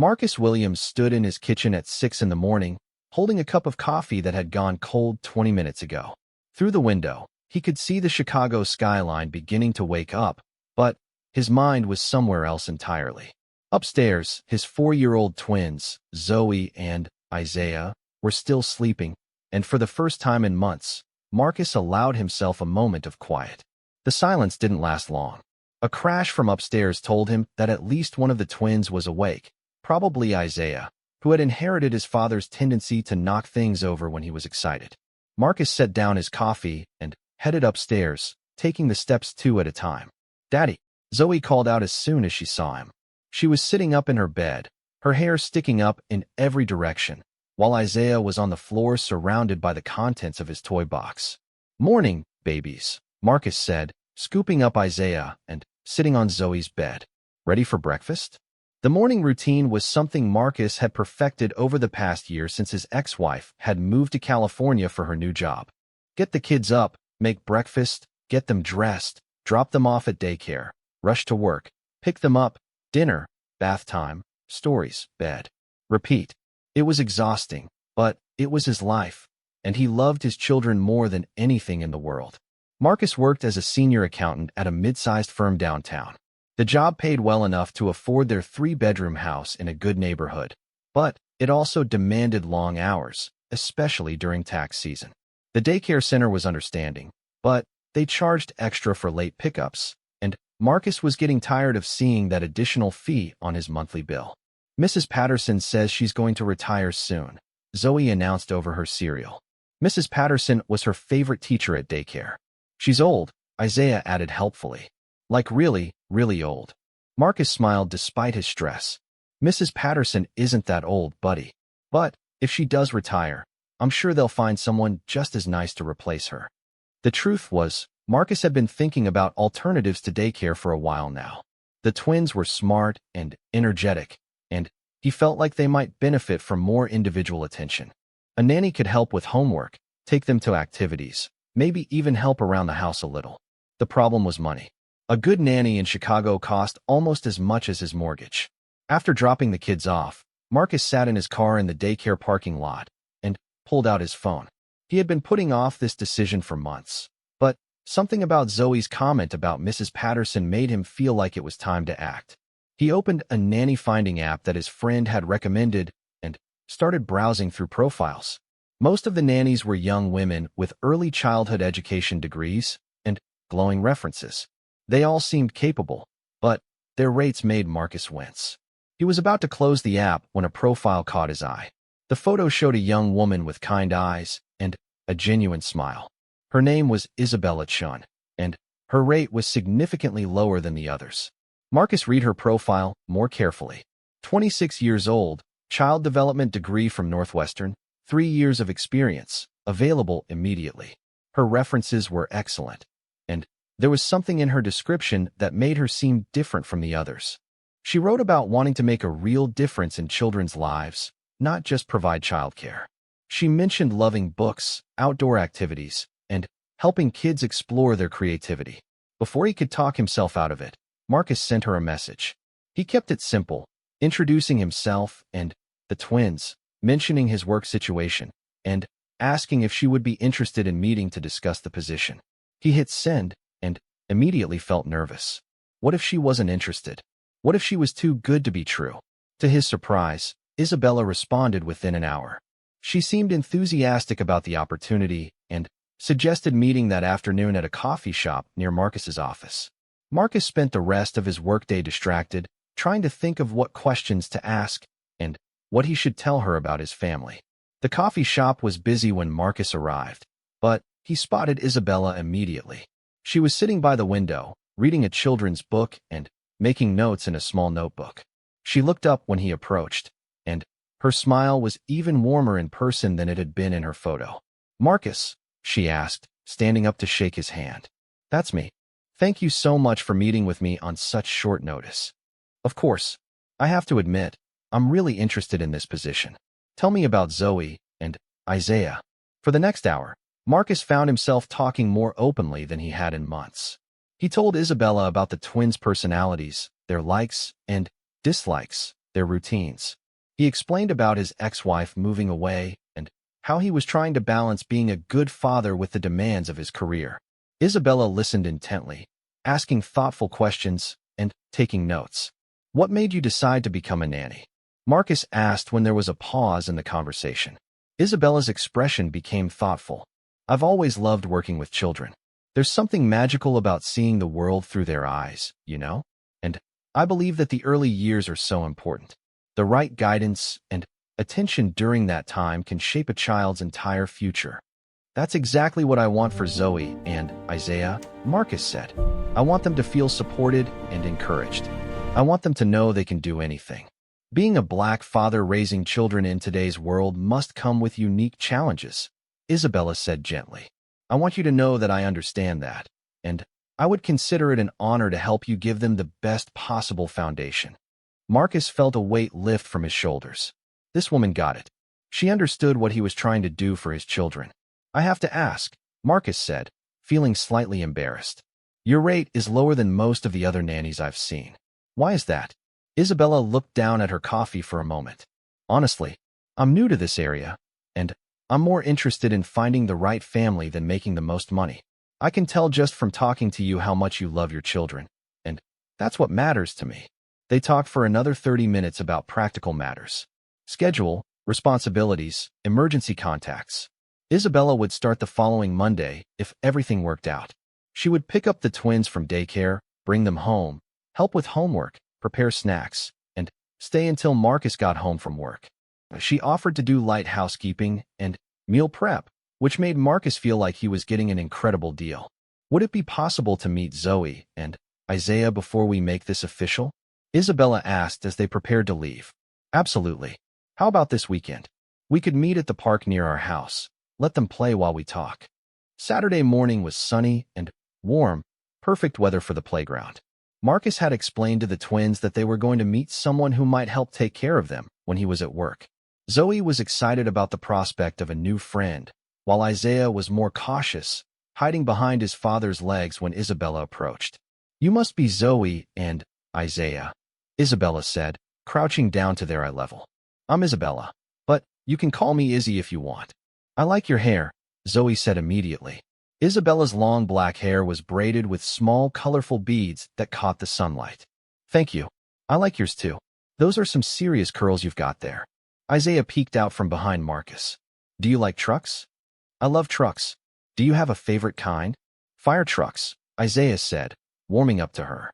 Marcus Williams stood in his kitchen at 6 in the morning, holding a cup of coffee that had gone cold 20 minutes ago. Through the window, he could see the Chicago skyline beginning to wake up, but his mind was somewhere else entirely. Upstairs, his 4-year-old twins, Zoe and Isaiah, were still sleeping, and for the first time in months, Marcus allowed himself a moment of quiet. The silence didn't last long. A crash from upstairs told him that at least one of the twins was awake, probably Isaiah, who had inherited his father's tendency to knock things over when he was excited. Marcus set down his coffee and headed upstairs, taking the steps 2 at a time. "Daddy," Zoe called out as soon as she saw him. She was sitting up in her bed, her hair sticking up in every direction, while Isaiah was on the floor surrounded by the contents of his toy box. "Morning, babies," Marcus said, scooping up Isaiah and sitting on Zoe's bed. "Ready for breakfast?" The morning routine was something Marcus had perfected over the past year since his ex-wife had moved to California for her new job. Get the kids up, make breakfast, get them dressed, drop them off at daycare, rush to work, pick them up, dinner, bath time, stories, bed. Repeat. It was exhausting, but it was his life, and he loved his children more than anything in the world. Marcus worked as a senior accountant at a mid-sized firm downtown. The job paid well enough to afford their 3-bedroom house in a good neighborhood, but it also demanded long hours, especially during tax season. The daycare center was understanding, but they charged extra for late pickups, and Marcus was getting tired of seeing that additional fee on his monthly bill. "Mrs. Patterson says she's going to retire soon," Zoe announced over her cereal. Mrs. Patterson was her favorite teacher at daycare. "She's old," Isaiah added helpfully. "Like really, really old." Marcus smiled despite his stress. "Mrs. Patterson isn't that old, buddy. But if she does retire, I'm sure they'll find someone just as nice to replace her." The truth was, Marcus had been thinking about alternatives to daycare for a while now. The twins were smart and energetic, and he felt like they might benefit from more individual attention. A nanny could help with homework, take them to activities, maybe even help around the house a little. The problem was money. A good nanny in Chicago cost almost as much as his mortgage. After dropping the kids off, Marcus sat in his car in the daycare parking lot and pulled out his phone. He had been putting off this decision for months, but something about Zoe's comment about Mrs. Patterson made him feel like it was time to act. He opened a nanny finding app that his friend had recommended and started browsing through profiles. Most of the nannies were young women with early childhood education degrees and glowing references. They all seemed capable, but their rates made Marcus wince. He was about to close the app when a profile caught his eye. The photo showed a young woman with kind eyes and a genuine smile. Her name was Isabella Chun, and her rate was significantly lower than the others. Marcus read her profile more carefully. 26 years old, child development degree from Northwestern, 3 years of experience, available immediately. Her references were excellent, and there was something in her description that made her seem different from the others. She wrote about wanting to make a real difference in children's lives, not just provide childcare. She mentioned loving books, outdoor activities, and helping kids explore their creativity. Before he could talk himself out of it, Marcus sent her a message. He kept it simple, introducing himself and the twins, mentioning his work situation, and asking if she would be interested in meeting to discuss the position. He hit send and immediately felt nervous. What if she wasn't interested? What if she was too good to be true? To his surprise, Isabella responded within an hour. She seemed enthusiastic about the opportunity and suggested meeting that afternoon at a coffee shop near Marcus's office. Marcus spent the rest of his workday distracted, trying to think of what questions to ask and what he should tell her about his family. The coffee shop was busy when Marcus arrived, but he spotted Isabella immediately. She was sitting by the window, reading a children's book and making notes in a small notebook. She looked up when he approached, and her smile was even warmer in person than it had been in her photo. "Marcus," she asked, standing up to shake his hand. "That's me. Thank you so much for meeting with me on such short notice. Of course, I have to admit, I'm really interested in this position. Tell me about Zoe and Isaiah." For the next hour, Marcus found himself talking more openly than he had in months. He told Isabella about the twins' personalities, their likes and dislikes, their routines. He explained about his ex-wife moving away and how he was trying to balance being a good father with the demands of his career. Isabella listened intently, asking thoughtful questions and taking notes. "What made you decide to become a nanny?" Marcus asked when there was a pause in the conversation. Isabella's expression became thoughtful. "I've always loved working with children. There's something magical about seeing the world through their eyes, you know? And I believe that the early years are so important. The right guidance and attention during that time can shape a child's entire future." "That's exactly what I want for Zoe and Isaiah," Marcus said. "I want them to feel supported and encouraged. I want them to know they can do anything." Being a Black father raising children in today's world must come with unique challenges, Isabella said gently. "I want you to know that I understand that, and I would consider it an honor to help you give them the best possible foundation." Marcus felt a weight lift from his shoulders. This woman got it. She understood what he was trying to do for his children. "I have to ask," Marcus said, feeling slightly embarrassed. "Your rate is lower than most of the other nannies I've seen. Why is that?" Isabella looked down at her coffee for a moment. "Honestly, I'm new to this area, and I'm more interested in finding the right family than making the most money. I can tell just from talking to you how much you love your children, and that's what matters to me." They talked for another 30 minutes about practical matters. Schedule, responsibilities, emergency contacts. Isabella would start the following Monday if everything worked out. She would pick up the twins from daycare, bring them home, help with homework, prepare snacks, and stay until Marcus got home from work. She offered to do light housekeeping and meal prep, which made Marcus feel like he was getting an incredible deal. "Would it be possible to meet Zoe and Isaiah before we make this official?" Isabella asked as they prepared to leave. "Absolutely. How about this weekend? We could meet at the park near our house. Let them play while we talk." Saturday morning was sunny and warm, perfect weather for the playground. Marcus had explained to the twins that they were going to meet someone who might help take care of them when he was at work. Zoe was excited about the prospect of a new friend, while Isaiah was more cautious, hiding behind his father's legs when Isabella approached. "You must be Zoe and Isaiah," Isabella said, crouching down to their eye level. "I'm Isabella, but you can call me Izzy if you want." "I like your hair," Zoe said immediately. Isabella's long black hair was braided with small, colorful beads that caught the sunlight. "Thank you. I like yours too. Those are some serious curls you've got there." Isaiah peeked out from behind Marcus. "Do you like trucks?" "I love trucks. Do you have a favorite kind?" "Fire trucks," Isaiah said, warming up to her.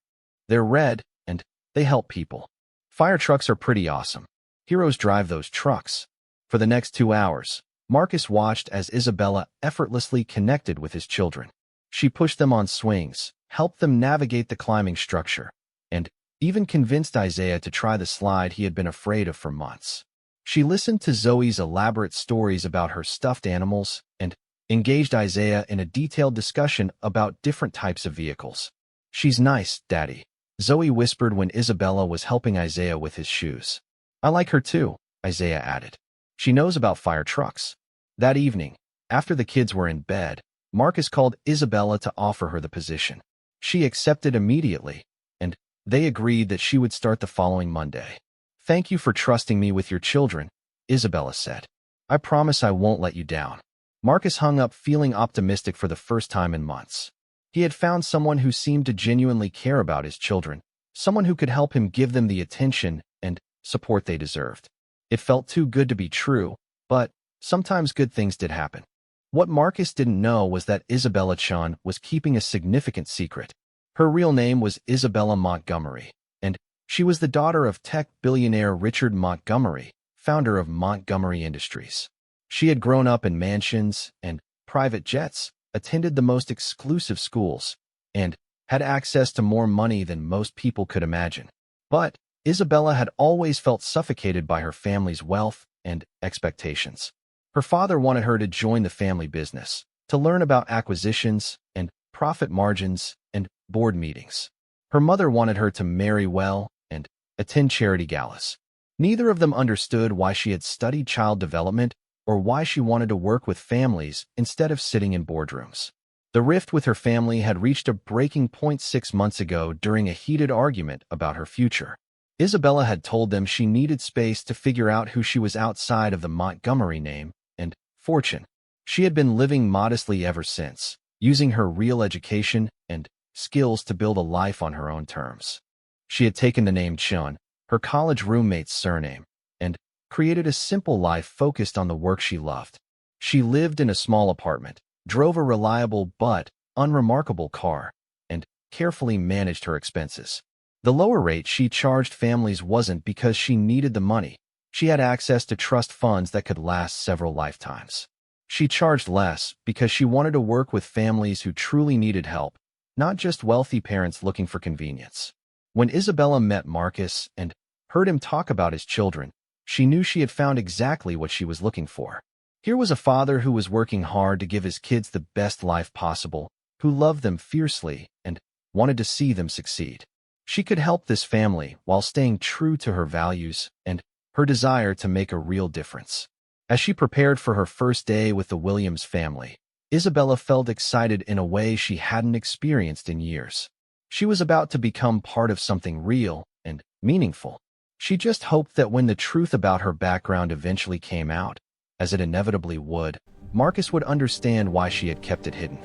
"They're red, and they help people. Fire trucks are pretty awesome. Heroes drive those trucks." For the next 2 hours, Marcus watched as Isabella effortlessly connected with his children. She pushed them on swings, helped them navigate the climbing structure, and even convinced Isaiah to try the slide he had been afraid of for months. She listened to Zoe's elaborate stories about her stuffed animals and engaged Isaiah in a detailed discussion about different types of vehicles. "She's nice, Daddy," Zoe whispered when Isabella was helping Isaiah with his shoes. "I like her too," Isaiah added. "She knows about fire trucks." That evening, after the kids were in bed, Marcus called Isabella to offer her the position. She accepted immediately, and they agreed that she would start the following Monday. "Thank you for trusting me with your children," Isabella said. "I promise I won't let you down." Marcus hung up feeling optimistic for the first time in months. He had found someone who seemed to genuinely care about his children, someone who could help him give them the attention and support they deserved. It felt too good to be true, but sometimes good things did happen. What Marcus didn't know was that Isabella Chun was keeping a significant secret. Her real name was Isabella Montgomery, and she was the daughter of tech billionaire Richard Montgomery, founder of Montgomery Industries. She had grown up in mansions and private jets, attended the most exclusive schools, and had access to more money than most people could imagine. But Isabella had always felt suffocated by her family's wealth and expectations. Her father wanted her to join the family business, to learn about acquisitions and profit margins and board meetings. Her mother wanted her to marry well and attend charity galas. Neither of them understood why she had studied child development or why she wanted to work with families instead of sitting in boardrooms. The rift with her family had reached a breaking point 6 months ago during a heated argument about her future. Isabella had told them she needed space to figure out who she was outside of the Montgomery name and fortune. She had been living modestly ever since, using her real education and skills to build a life on her own terms. She had taken the name Chun, her college roommate's surname, and created a simple life focused on the work she loved. She lived in a small apartment, drove a reliable but unremarkable car, and carefully managed her expenses. The lower rate she charged families wasn't because she needed the money. She had access to trust funds that could last several lifetimes. She charged less because she wanted to work with families who truly needed help, not just wealthy parents looking for convenience. When Isabella met Marcus and heard him talk about his children, she knew she had found exactly what she was looking for. Here was a father who was working hard to give his kids the best life possible, who loved them fiercely and wanted to see them succeed. She could help this family while staying true to her values and her desire to make a real difference. As she prepared for her first day with the Williams family, Isabella felt excited in a way she hadn't experienced in years. She was about to become part of something real and meaningful. She just hoped that when the truth about her background eventually came out, as it inevitably would, Marcus would understand why she had kept it hidden.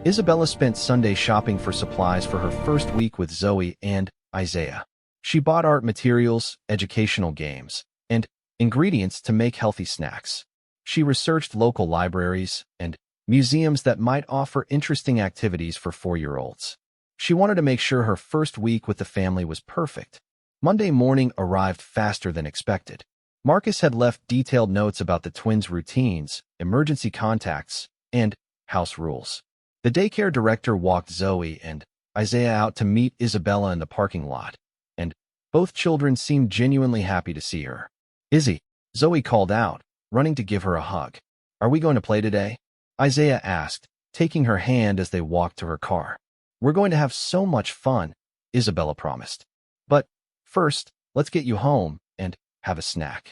Isabella spent Sunday shopping for supplies for her first week with Zoe and Isaiah. She bought art materials, educational games, and ingredients to make healthy snacks. She researched local libraries and museums that might offer interesting activities for 4-year-olds. She wanted to make sure her first week with the family was perfect. Monday morning arrived faster than expected. Marcus had left detailed notes about the twins' routines, emergency contacts, and house rules. The daycare director walked Zoe and Isaiah out to meet Isabella in the parking lot, and both children seemed genuinely happy to see her. "Izzy," Zoe called out, running to give her a hug. "Are we going to play today?" Isaiah asked, taking her hand as they walked to her car. "We're going to have so much fun," Isabella promised. "But first, let's get you home and have a snack."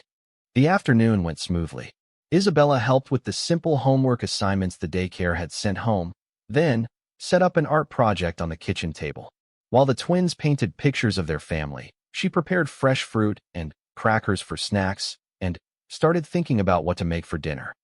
The afternoon went smoothly. Isabella helped with the simple homework assignments the daycare had sent home, then set up an art project on the kitchen table. While the twins painted pictures of their family, she prepared fresh fruit and crackers for snacks and started thinking about what to make for dinner.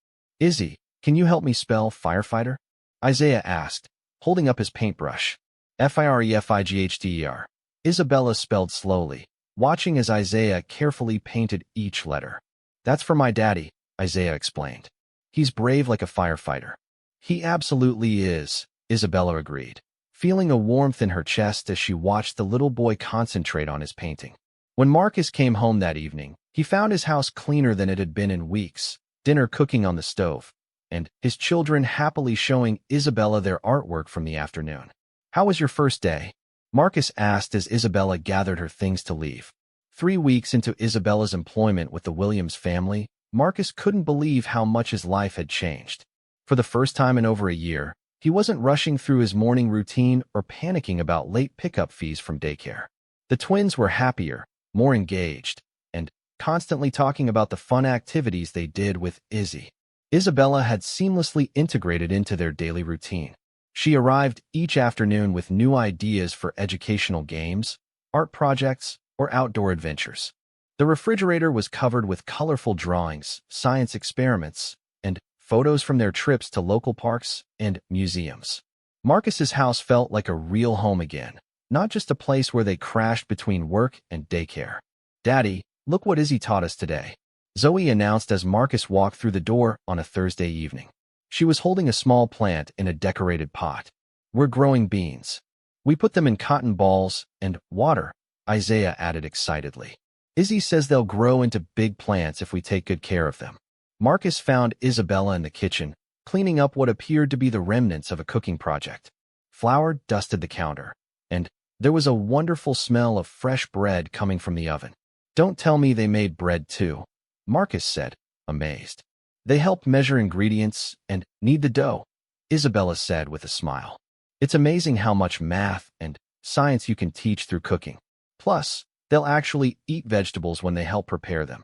"Izzy, can you help me spell firefighter?" Isaiah asked, holding up his paintbrush. "Firefighter." Isabella spelled slowly, watching as Isaiah carefully painted each letter. "That's for my daddy," Isaiah explained. "He's brave like a firefighter." "He absolutely is," Isabella agreed, feeling a warmth in her chest as she watched the little boy concentrate on his painting. When Marcus came home that evening, he found his house cleaner than it had been in weeks, dinner cooking on the stove, and his children happily showing Isabella their artwork from the afternoon. "How was your first day?" Marcus asked as Isabella gathered her things to leave. 3 weeks into Isabella's employment with the Williams family, Marcus couldn't believe how much his life had changed. For the first time in over a year, he wasn't rushing through his morning routine or panicking about late pickup fees from daycare. The twins were happier, more engaged, and constantly talking about the fun activities they did with Izzy. Isabella had seamlessly integrated into their daily routine. She arrived each afternoon with new ideas for educational games, art projects, or outdoor adventures. The refrigerator was covered with colorful drawings, science experiments, and photos from their trips to local parks and museums. Marcus's house felt like a real home again, not just a place where they crashed between work and daycare. "Daddy, look what Izzy taught us today," Zoe announced as Marcus walked through the door on a Thursday evening. She was holding a small plant in a decorated pot. "We're growing beans. We put them in cotton balls and water," Isaiah added excitedly. "Izzy says they'll grow into big plants if we take good care of them." Marcus found Isabella in the kitchen, cleaning up what appeared to be the remnants of a cooking project. Flour dusted the counter, and there was a wonderful smell of fresh bread coming from the oven. "Don't tell me they made bread too," Marcus said, amazed. "They helped measure ingredients and knead the dough," Isabella said with a smile. "It's amazing how much math and science you can teach through cooking. Plus, they'll actually eat vegetables when they help prepare them.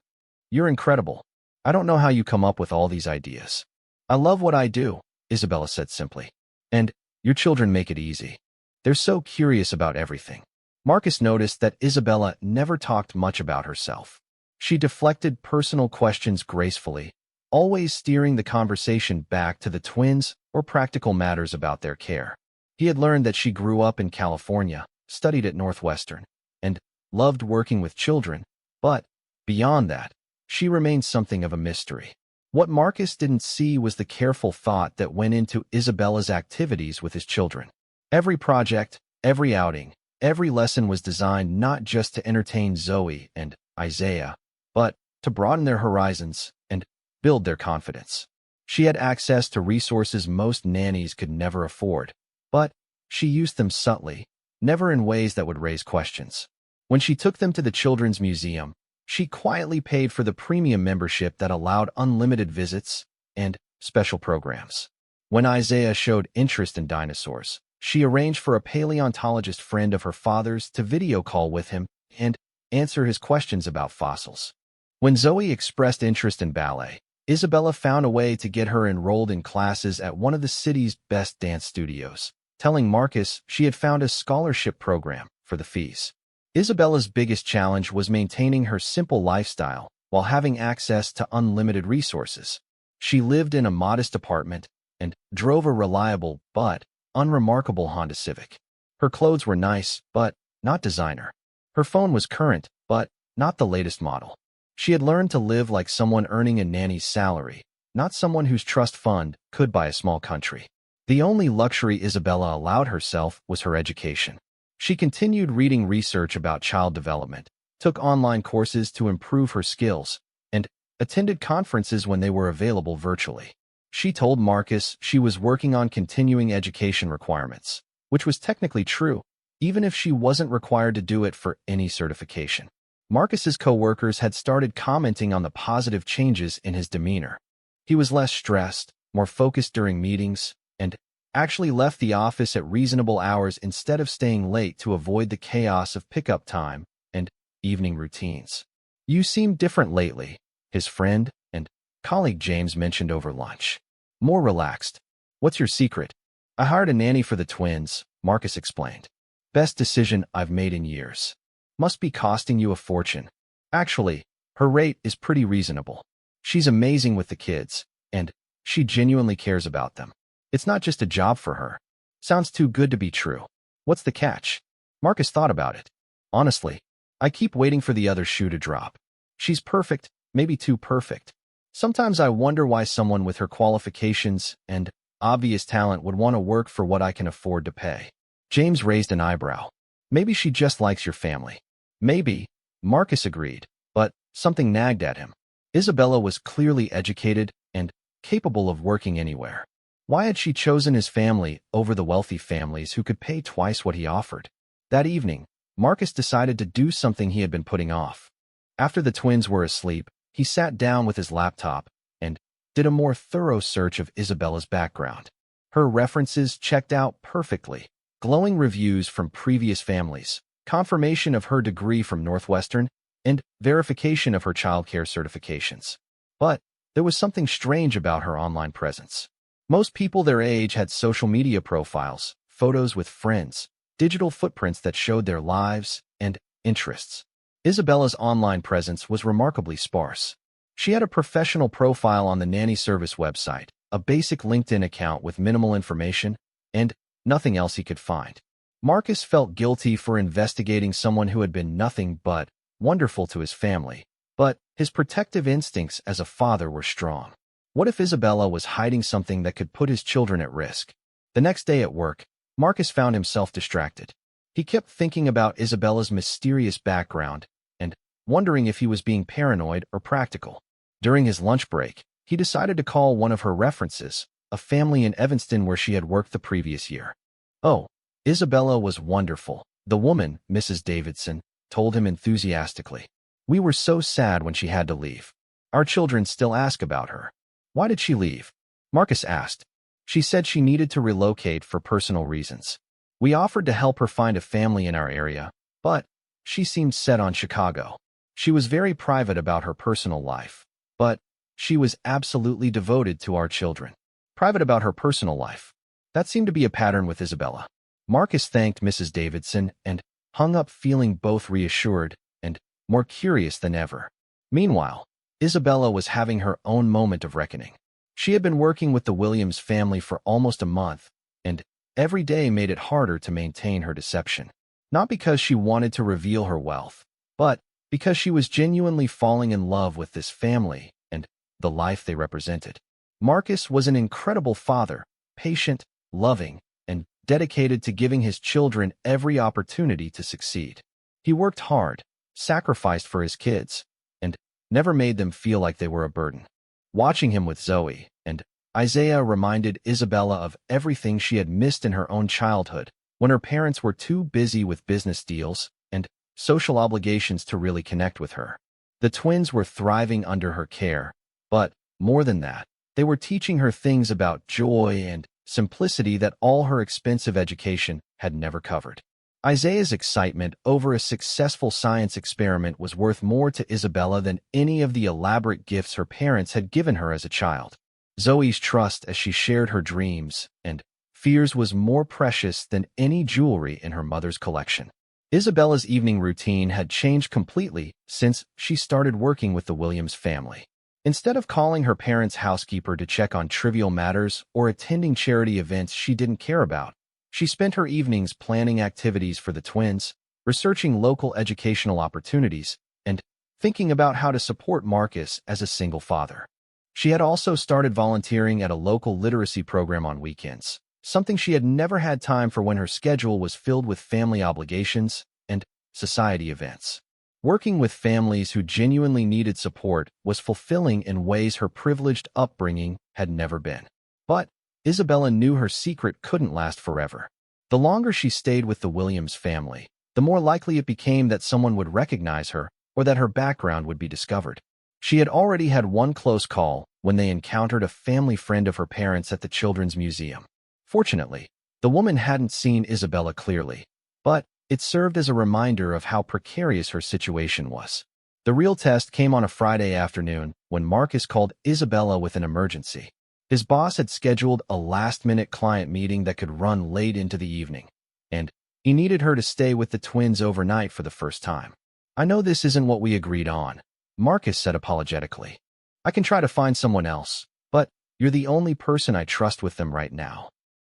You're incredible. I don't know how you come up with all these ideas." "I love what I do," Isabella said simply. "And your children make it easy. They're so curious about everything." Marcus noticed that Isabella never talked much about herself. She deflected personal questions gracefully, always steering the conversation back to the twins or practical matters about their care. He had learned that she grew up in California, studied at Northwestern, and loved working with children, but beyond that, she remained something of a mystery. What Marcus didn't see was the careful thought that went into Isabella's activities with his children. Every project, every outing, every lesson was designed not just to entertain Zoe and Isaiah, but to broaden their horizons and build their confidence. She had access to resources most nannies could never afford, but she used them subtly, never in ways that would raise questions. When she took them to the Children's Museum, she quietly paid for the premium membership that allowed unlimited visits and special programs. When Isaiah showed interest in dinosaurs, she arranged for a paleontologist friend of her father's to video call with him and answer his questions about fossils. When Zoe expressed interest in ballet, Isabella found a way to get her enrolled in classes at one of the city's best dance studios, telling Marcus she had found a scholarship program for the fees. Isabella's biggest challenge was maintaining her simple lifestyle while having access to unlimited resources. She lived in a modest apartment and drove a reliable but unremarkable Honda Civic. Her clothes were nice, but not designer. Her phone was current, but not the latest model. She had learned to live like someone earning a nanny's salary, not someone whose trust fund could buy a small country. The only luxury Isabella allowed herself was her education. She continued reading research about child development, took online courses to improve her skills, and attended conferences when they were available virtually. She told Marcus she was working on continuing education requirements, which was technically true, even if she wasn't required to do it for any certification. Marcus's coworkers had started commenting on the positive changes in his demeanor. He was less stressed, more focused during meetings, and actually left the office at reasonable hours instead of staying late to avoid the chaos of pickup time and evening routines. "You seem different lately," his friend and colleague James mentioned over lunch. "More relaxed. What's your secret?" "I hired a nanny for the twins," Marcus explained. "Best decision I've made in years. Must be costing you a fortune." "Actually, her rate is pretty reasonable. She's amazing with the kids, and she genuinely cares about them. It's not just a job for her." "Sounds too good to be true. What's the catch?" Marcus thought about it. "Honestly, I keep waiting for the other shoe to drop. She's perfect, maybe too perfect. Sometimes I wonder why someone with her qualifications and obvious talent would want to work for what I can afford to pay." James raised an eyebrow. "Maybe she just likes your family." "Maybe," Marcus agreed, but something nagged at him. Isabella was clearly educated and capable of working anywhere. Why had she chosen his family over the wealthy families who could pay twice what he offered? That evening, Marcus decided to do something he had been putting off. After the twins were asleep, he sat down with his laptop and did a more thorough search of Isabella's background. Her references checked out perfectly. Glowing reviews from previous families, confirmation of her degree from Northwestern, and verification of her childcare certifications. But there was something strange about her online presence. Most people their age had social media profiles, photos with friends, digital footprints that showed their lives and interests. Isabella's online presence was remarkably sparse. She had a professional profile on the Nanny service website, a basic LinkedIn account with minimal information, and nothing else he could find. Marcus felt guilty for investigating someone who had been nothing but wonderful to his family, but his protective instincts as a father were strong. What if Isabella was hiding something that could put his children at risk? The next day at work, Marcus found himself distracted. He kept thinking about Isabella's mysterious background and wondering if he was being paranoid or practical. During his lunch break, he decided to call one of her references, a family in Evanston where she had worked the previous year. "Oh, Isabella was wonderful," the woman, Mrs. Davidson, told him enthusiastically. "We were so sad when she had to leave. Our children still ask about her." "Why did she leave?" Marcus asked. "She said she needed to relocate for personal reasons. We offered to help her find a family in our area, but she seemed set on Chicago. She was very private about her personal life, but she was absolutely devoted to our children." Private about her personal life. That seemed to be a pattern with Isabella. Marcus thanked Mrs. Davidson and hung up feeling both reassured and more curious than ever. Meanwhile, Isabella was having her own moment of reckoning. She had been working with the Williams family for almost a month, and every day made it harder to maintain her deception. Not because she wanted to reveal her wealth, but because she was genuinely falling in love with this family and the life they represented. Marcus was an incredible father, patient, loving, and dedicated to giving his children every opportunity to succeed. He worked hard, sacrificed for his kids, and never made them feel like they were a burden. Watching him with Zoe and Isaiah reminded Isabella of everything she had missed in her own childhood, when her parents were too busy with business deals and social obligations to really connect with her. The twins were thriving under her care, but more than that, they were teaching her things about joy and simplicity that all her expensive education had never covered. Isaiah's excitement over a successful science experiment was worth more to Isabella than any of the elaborate gifts her parents had given her as a child. Zoe's trust as she shared her dreams and fears was more precious than any jewelry in her mother's collection. Isabella's evening routine had changed completely since she started working with the Williams family. Instead of calling her parents' housekeeper to check on trivial matters or attending charity events she didn't care about, she spent her evenings planning activities for the twins, researching local educational opportunities, and thinking about how to support Marcus as a single father. She had also started volunteering at a local literacy program on weekends, something she had never had time for when her schedule was filled with family obligations and society events. Working with families who genuinely needed support was fulfilling in ways her privileged upbringing had never been. But Isabella knew her secret couldn't last forever. The longer she stayed with the Williams family, the more likely it became that someone would recognize her or that her background would be discovered. She had already had one close call when they encountered a family friend of her parents at the Children's Museum. Fortunately, the woman hadn't seen Isabella clearly, but it served as a reminder of how precarious her situation was. The real test came on a Friday afternoon when Marcus called Isabella with an emergency. His boss had scheduled a last-minute client meeting that could run late into the evening, and he needed her to stay with the twins overnight for the first time. "I know this isn't what we agreed on," Marcus said apologetically. "I can try to find someone else, but you're the only person I trust with them right now."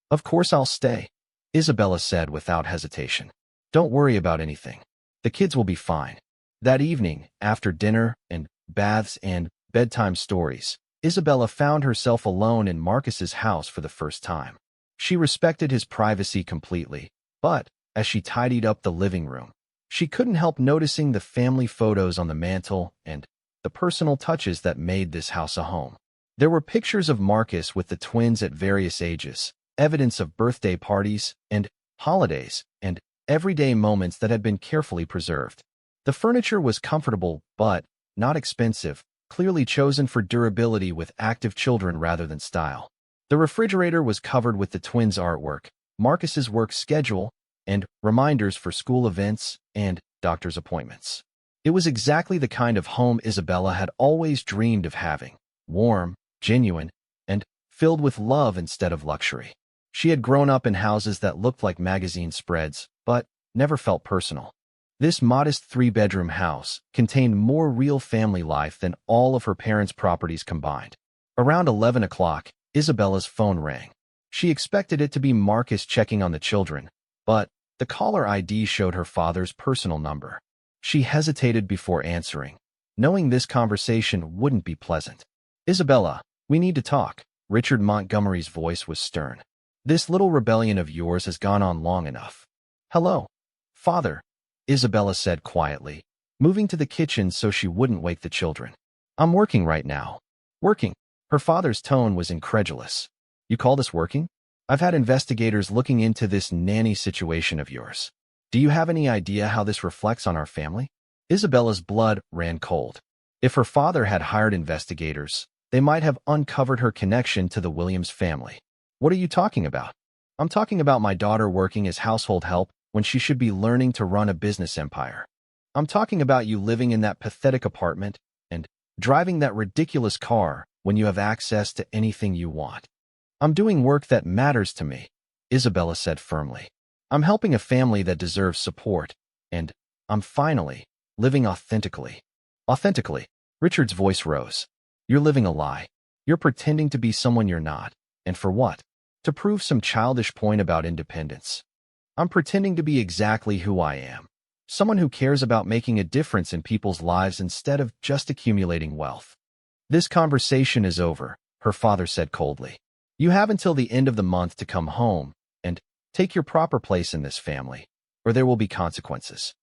"Of course I'll stay," Isabella said without hesitation. "Don't worry about anything. The kids will be fine." That evening, after dinner and baths and bedtime stories, Isabella found herself alone in Marcus's house for the first time. She respected his privacy completely, but as she tidied up the living room, she couldn't help noticing the family photos on the mantel and the personal touches that made this house a home. There were pictures of Marcus with the twins at various ages, evidence of birthday parties and holidays, and everyday moments that had been carefully preserved. The furniture was comfortable but not expensive, clearly chosen for durability with active children rather than style. The refrigerator was covered with the twins' artwork, Marcus's work schedule, and reminders for school events and doctor's appointments. It was exactly the kind of home Isabella had always dreamed of having: warm, genuine, and filled with love instead of luxury. She had grown up in houses that looked like magazine spreads, but never felt personal. This modest three-bedroom house contained more real family life than all of her parents' properties combined. Around 11 o'clock, Isabella's phone rang. She expected it to be Marcus checking on the children, but the caller ID showed her father's personal number. She hesitated before answering, knowing this conversation wouldn't be pleasant. "Isabella, we need to talk." Richard Montgomery's voice was stern. "This little rebellion of yours has gone on long enough." "Hello, Father," Isabella said quietly, moving to the kitchen so she wouldn't wake the children. "I'm working right now." "Working?" Her father's tone was incredulous. "You call this working? I've had investigators looking into this nanny situation of yours. Do you have any idea how this reflects on our family?" Isabella's blood ran cold. If her father had hired investigators, they might have uncovered her connection to the Williams family. "What are you talking about?" "I'm talking about my daughter working as household help when she should be learning to run a business empire. I'm talking about you living in that pathetic apartment and driving that ridiculous car when you have access to anything you want." "I'm doing work that matters to me," Isabella said firmly. "I'm helping a family that deserves support, and I'm finally living authentically. Authentically. Richard's voice rose. You're living a lie. You're pretending to be someone you're not. And for what? To prove some childish point about independence. I'm pretending to be exactly who I am. Someone who cares about making a difference in people's lives instead of just accumulating wealth. This conversation is over, her father said coldly. You have until the end of the month to come home and take your proper place in this family, or there will be consequences.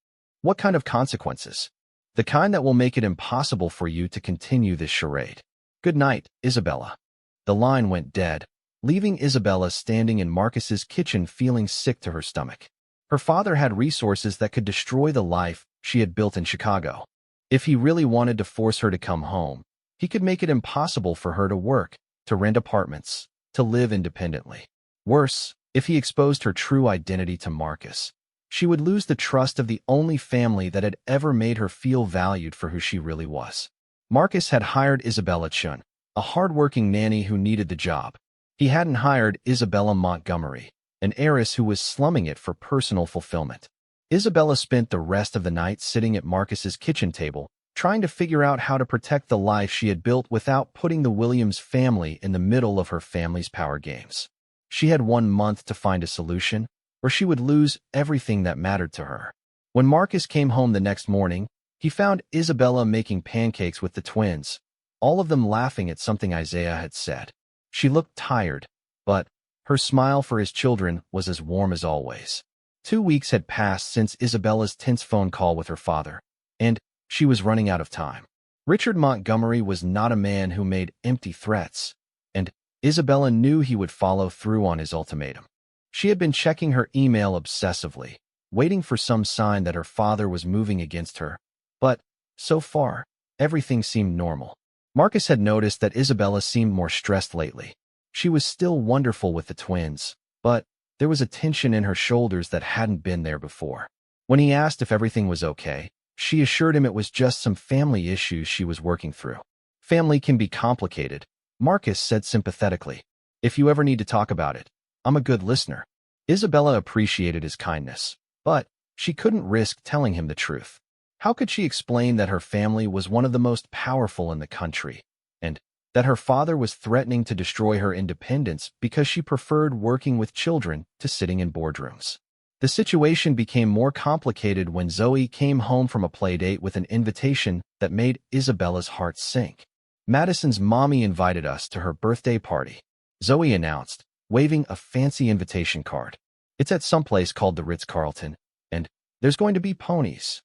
What kind of consequences? The kind that will make it impossible for you to continue this charade. Good night, Isabella. The line went dead, leaving Isabella standing in Marcus's kitchen feeling sick to her stomach. Her father had resources that could destroy the life she had built in Chicago. If he really wanted to force her to come home, he could make it impossible for her to work, to rent apartments, to live independently. Worse, if he exposed her true identity to Marcus, she would lose the trust of the only family that had ever made her feel valued for who she really was. Marcus had hired Isabella Chun, a hard-working nanny who needed the job. He hadn't hired Isabella Montgomery, an heiress who was slumming it for personal fulfillment. Isabella spent the rest of the night sitting at Marcus's kitchen table, trying to figure out how to protect the life she had built without putting the Williams family in the middle of her family's power games. She had 1 month to find a solution, or she would lose everything that mattered to her. When Marcus came home the next morning, he found Isabella making pancakes with the twins, all of them laughing at something Isaiah had said. She looked tired, but her smile for his children was as warm as always. 2 weeks had passed since Isabella's tense phone call with her father, and she was running out of time. Richard Montgomery was not a man who made empty threats, and Isabella knew he would follow through on his ultimatum. She had been checking her email obsessively, waiting for some sign that her father was moving against her, but so far, everything seemed normal. Marcus had noticed that Isabella seemed more stressed lately. She was still wonderful with the twins, but there was a tension in her shoulders that hadn't been there before. When he asked if everything was okay, she assured him it was just some family issues she was working through. Family can be complicated, Marcus said sympathetically. If you ever need to talk about it, I'm a good listener. Isabella appreciated his kindness, but she couldn't risk telling him the truth. How could she explain that her family was one of the most powerful in the country, and that her father was threatening to destroy her independence because she preferred working with children to sitting in boardrooms? The situation became more complicated when Zoe came home from a playdate with an invitation that made Isabella's heart sink. Madison's mommy invited us to her birthday party, Zoe announced, waving a fancy invitation card. It's at some place called the Ritz-Carlton, and there's going to be ponies.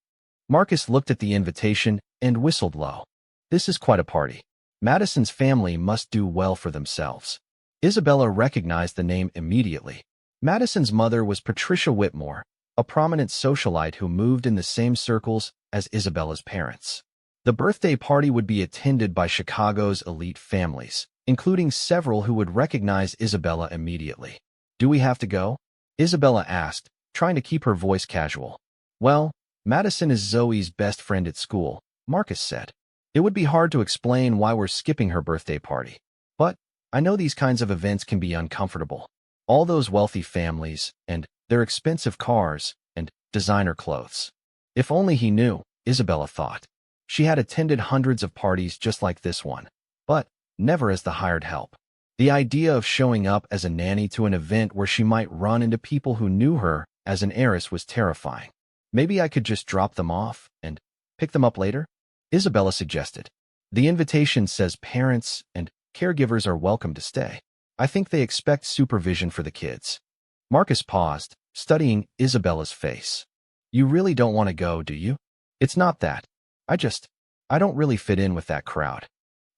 Marcus looked at the invitation and whistled low. This is quite a party. Madison's family must do well for themselves. Isabella recognized the name immediately. Madison's mother was Patricia Whitmore, a prominent socialite who moved in the same circles as Isabella's parents. The birthday party would be attended by Chicago's elite families, including several who would recognize Isabella immediately. Do we have to go? Isabella asked, trying to keep her voice casual. Well, Madison is Zoe's best friend at school, Marcus said. It would be hard to explain why we're skipping her birthday party. But I know these kinds of events can be uncomfortable. All those wealthy families, and their expensive cars, and designer clothes. If only he knew, Isabella thought. She had attended hundreds of parties just like this one, but never as the hired help. The idea of showing up as a nanny to an event where she might run into people who knew her as an heiress was terrifying. Maybe I could just drop them off and pick them up later? Isabella suggested. The invitation says parents and caregivers are welcome to stay. I think they expect supervision for the kids. Marcus paused, studying Isabella's face. You really don't want to go, do you? It's not that. I don't really fit in with that crowd.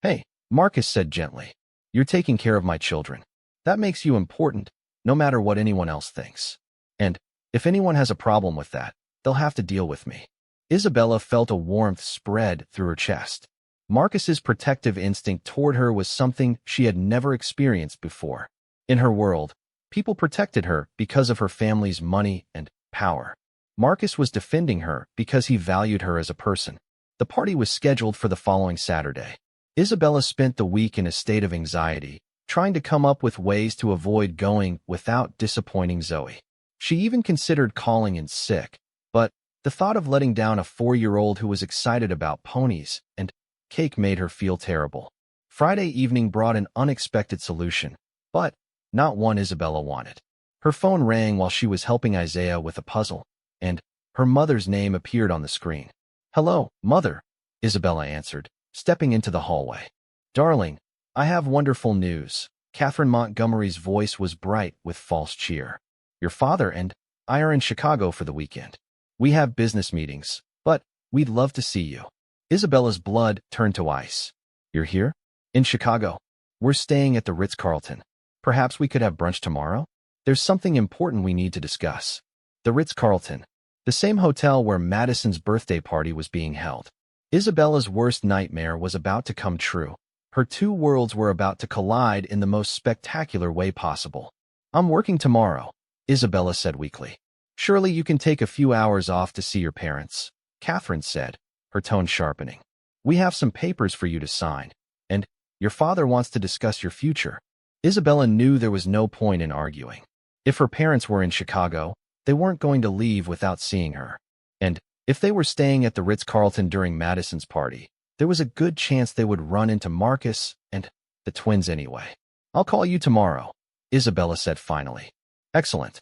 Hey, Marcus said gently. You're taking care of my children. That makes you important, no matter what anyone else thinks. And if anyone has a problem with that, they'll have to deal with me. Isabella felt a warmth spread through her chest. Marcus's protective instinct toward her was something she had never experienced before. In her world, people protected her because of her family's money and power. Marcus was defending her because he valued her as a person. The party was scheduled for the following Saturday. Isabella spent the week in a state of anxiety, trying to come up with ways to avoid going without disappointing Zoe. She even considered calling in sick, but The thought of letting down a 4-year-old who was excited about ponies and cake made her feel terrible. Friday evening brought an unexpected solution, but not one Isabella wanted. Her phone rang while she was helping Isaiah with a puzzle, and her mother's name appeared on the screen. "Hello, Mother," Isabella answered, stepping into the hallway. "Darling, I have wonderful news." Catherine Montgomery's voice was bright with false cheer. "Your father and I are in Chicago for the weekend. We have business meetings, but we'd love to see you." Isabella's blood turned to ice. "You're here? In Chicago? We're staying at the Ritz-Carlton. Perhaps we could have brunch tomorrow? There's something important we need to discuss." The Ritz-Carlton, the same hotel where Madison's birthday party was being held. Isabella's worst nightmare was about to come true. Her two worlds were about to collide in the most spectacular way possible. "I'm working tomorrow," Isabella said weakly. "Surely you can take a few hours off to see your parents," Catherine said, her tone sharpening. "We have some papers for you to sign, and your father wants to discuss your future." Isabella knew there was no point in arguing. If her parents were in Chicago, they weren't going to leave without seeing her. And if they were staying at the Ritz-Carlton during Madison's party, there was a good chance they would run into Marcus and the twins anyway. "I'll call you tomorrow," Isabella said finally. "Excellent.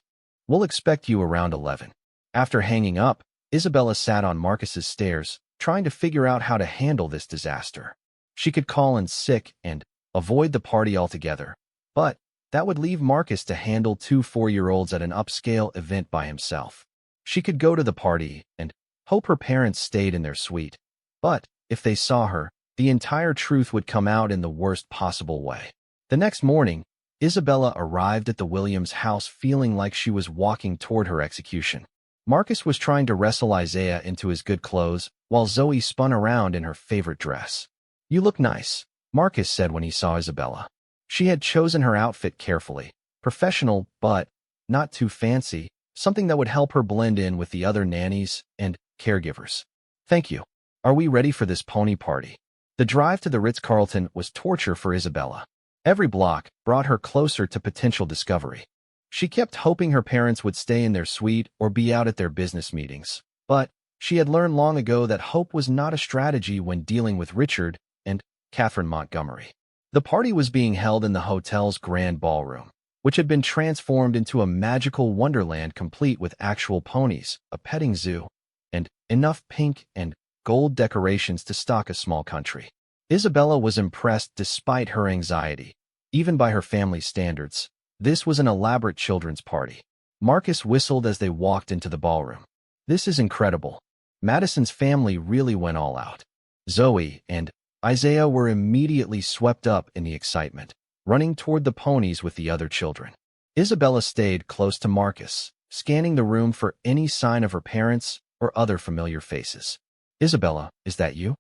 We'll expect you around 11. After hanging up, Isabella sat on Marcus's stairs, trying to figure out how to handle this disaster. She could call in sick and avoid the party altogether, but that would leave Marcus to handle two 4-year-olds at an upscale event by himself. She could go to the party and hope her parents stayed in their suite, but if they saw her, the entire truth would come out in the worst possible way. The next morning, Isabella arrived at the Williams house feeling like she was walking toward her execution. Marcus was trying to wrestle Isaiah into his good clothes, while Zoe spun around in her favorite dress. "You look nice," Marcus said when he saw Isabella. She had chosen her outfit carefully, professional but not too fancy, something that would help her blend in with the other nannies and caregivers. "Thank you. Are we ready for this pony party?" The drive to the Ritz-Carlton was torture for Isabella. Every block brought her closer to potential discovery. She kept hoping her parents would stay in their suite or be out at their business meetings, but she had learned long ago that hope was not a strategy when dealing with Richard and Catherine Montgomery. The party was being held in the hotel's grand ballroom, which had been transformed into a magical wonderland complete with actual ponies, a petting zoo, and enough pink and gold decorations to stock a small country. Isabella was impressed despite her anxiety. Even by her family's standards, this was an elaborate children's party. Marcus whistled as they walked into the ballroom. "This is incredible." Madison's family really went all out. Zoe and Isaiah were immediately swept up in the excitement, running toward the ponies with the other children. Isabella stayed close to Marcus, scanning the room for any sign of her parents or other familiar faces. "Isabella, is that you?"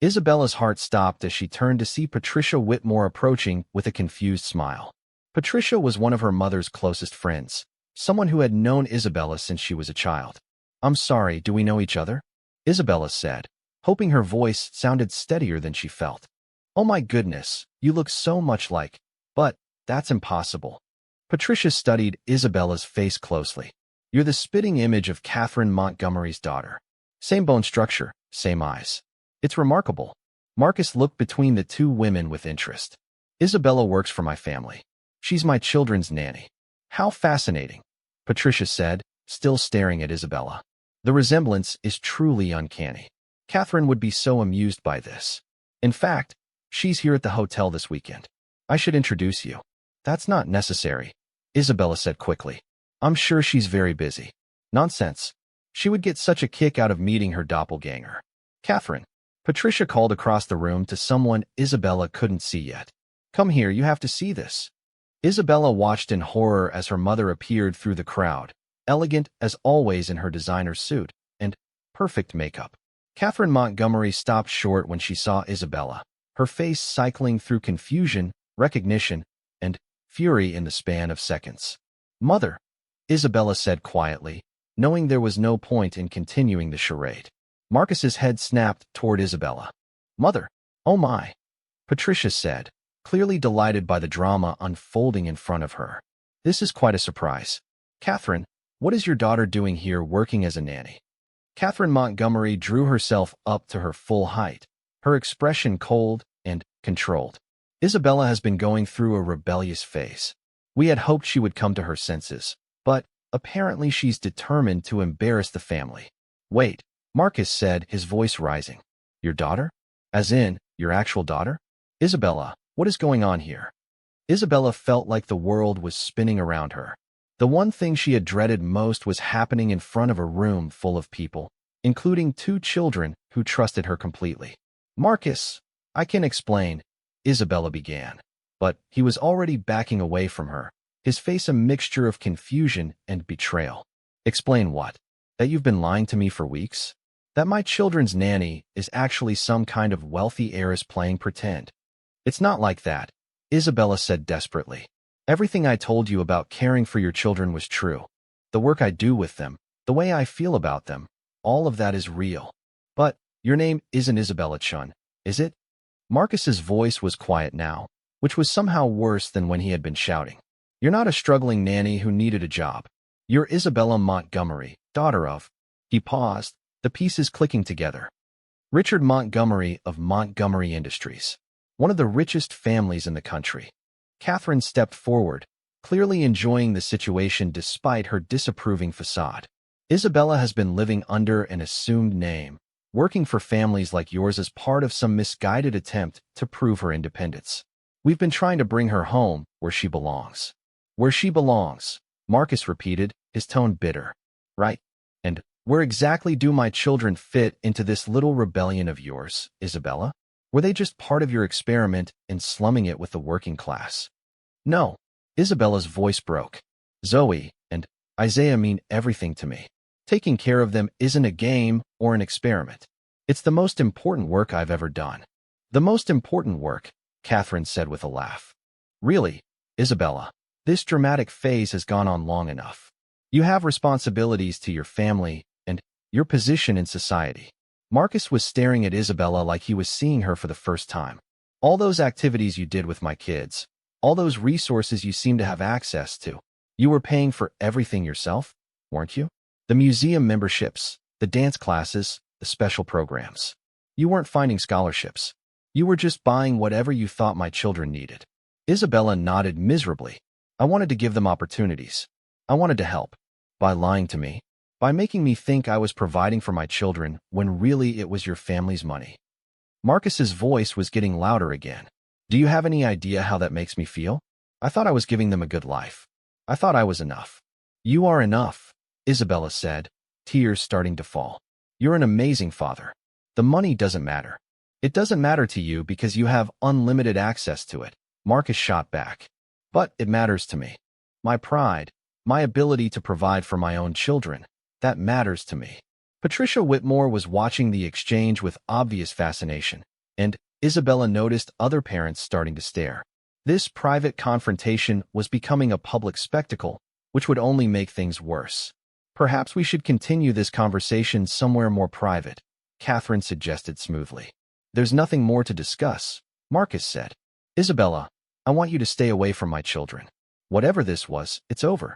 Isabella's heart stopped as she turned to see Patricia Whitmore approaching with a confused smile. Patricia was one of her mother's closest friends, someone who had known Isabella since she was a child. "I'm sorry, do we know each other?" Isabella said, hoping her voice sounded steadier than she felt. "Oh my goodness, you look so much like, but that's impossible." Patricia studied Isabella's face closely. "You're the spitting image of Catherine Montgomery's daughter. Same bone structure, same eyes. It's remarkable." Marcus looked between the two women with interest. "Isabella works for my family. She's my children's nanny." "How fascinating," Patricia said, still staring at Isabella. "The resemblance is truly uncanny. Catherine would be so amused by this. In fact, she's here at the hotel this weekend. I should introduce you." "That's not necessary," Isabella said quickly. "I'm sure she's very busy." "Nonsense. She would get such a kick out of meeting her doppelganger." "Catherine," Patricia called across the room to someone Isabella couldn't see yet. "Come here, you have to see this." Isabella watched in horror as her mother appeared through the crowd, elegant as always in her designer suit and perfect makeup. Catherine Montgomery stopped short when she saw Isabella, her face cycling through confusion, recognition, and fury in the span of seconds. "Mother," Isabella said quietly, knowing there was no point in continuing the charade. Marcus's head snapped toward Isabella. "Mother, oh my," Patricia said, clearly delighted by the drama unfolding in front of her. "This is quite a surprise. Catherine, what is your daughter doing here working as a nanny?" Catherine Montgomery drew herself up to her full height, her expression cold and controlled. Isabella has been going through a rebellious phase. We had hoped she would come to her senses, but apparently she's determined to embarrass the family. Wait, Marcus said, his voice rising. Your daughter? As in, your actual daughter? Isabella, what is going on here? Isabella felt like the world was spinning around her. The one thing she had dreaded most was happening in front of a room full of people, including 2 children who trusted her completely. Marcus, I can explain, Isabella began. But he was already backing away from her, his face a mixture of confusion and betrayal. Explain what? That you've been lying to me for weeks? That my children's nanny is actually some kind of wealthy heiress playing pretend? It's not like that, Isabella said desperately. Everything I told you about caring for your children was true. The work I do with them, the way I feel about them, all of that is real. But your name isn't Isabella Chun, is it? Marcus's voice was quiet now, which was somehow worse than when he had been shouting. You're not a struggling nanny who needed a job. You're Isabella Montgomery, daughter of... He paused, the pieces clicking together. Richard Montgomery of Montgomery Industries, one of the richest families in the country. Catherine stepped forward, clearly enjoying the situation despite her disapproving facade. Isabella has been living under an assumed name, working for families like yours as part of some misguided attempt to prove her independence. We've been trying to bring her home where she belongs. Where she belongs, Marcus repeated, his tone bitter. Right? And where exactly do my children fit into this little rebellion of yours, Isabella? Were they just part of your experiment in slumming it with the working class? No. Isabella's voice broke. Zoe and Isaiah mean everything to me. Taking care of them isn't a game or an experiment. It's the most important work I've ever done. The most important work, Catherine said with a laugh. Really, Isabella, this dramatic phase has gone on long enough. You have responsibilities to your family and your position in society. Marcus was staring at Isabella like he was seeing her for the first time. All those activities you did with my kids, all those resources you seem to have access to, you were paying for everything yourself, weren't you? The museum memberships, the dance classes, the special programs. You weren't finding scholarships. You were just buying whatever you thought my children needed. Isabella nodded miserably. I wanted to give them opportunities. I wanted to help. By lying to me. By making me think I was providing for my children when really it was your family's money. Marcus's voice was getting louder again. Do you have any idea how that makes me feel? I thought I was giving them a good life. I thought I was enough. You are enough, Isabella said, tears starting to fall. You're an amazing father. The money doesn't matter. It doesn't matter to you because you have unlimited access to it, Marcus shot back. But it matters to me. My pride, my ability to provide for my own children, that matters to me. Patricia Whitmore was watching the exchange with obvious fascination, and Isabella noticed other parents starting to stare. This private confrontation was becoming a public spectacle, which would only make things worse. Perhaps we should continue this conversation somewhere more private, Catherine suggested smoothly. There's nothing more to discuss, Marcus said. Isabella, I want you to stay away from my children. Whatever this was, it's over.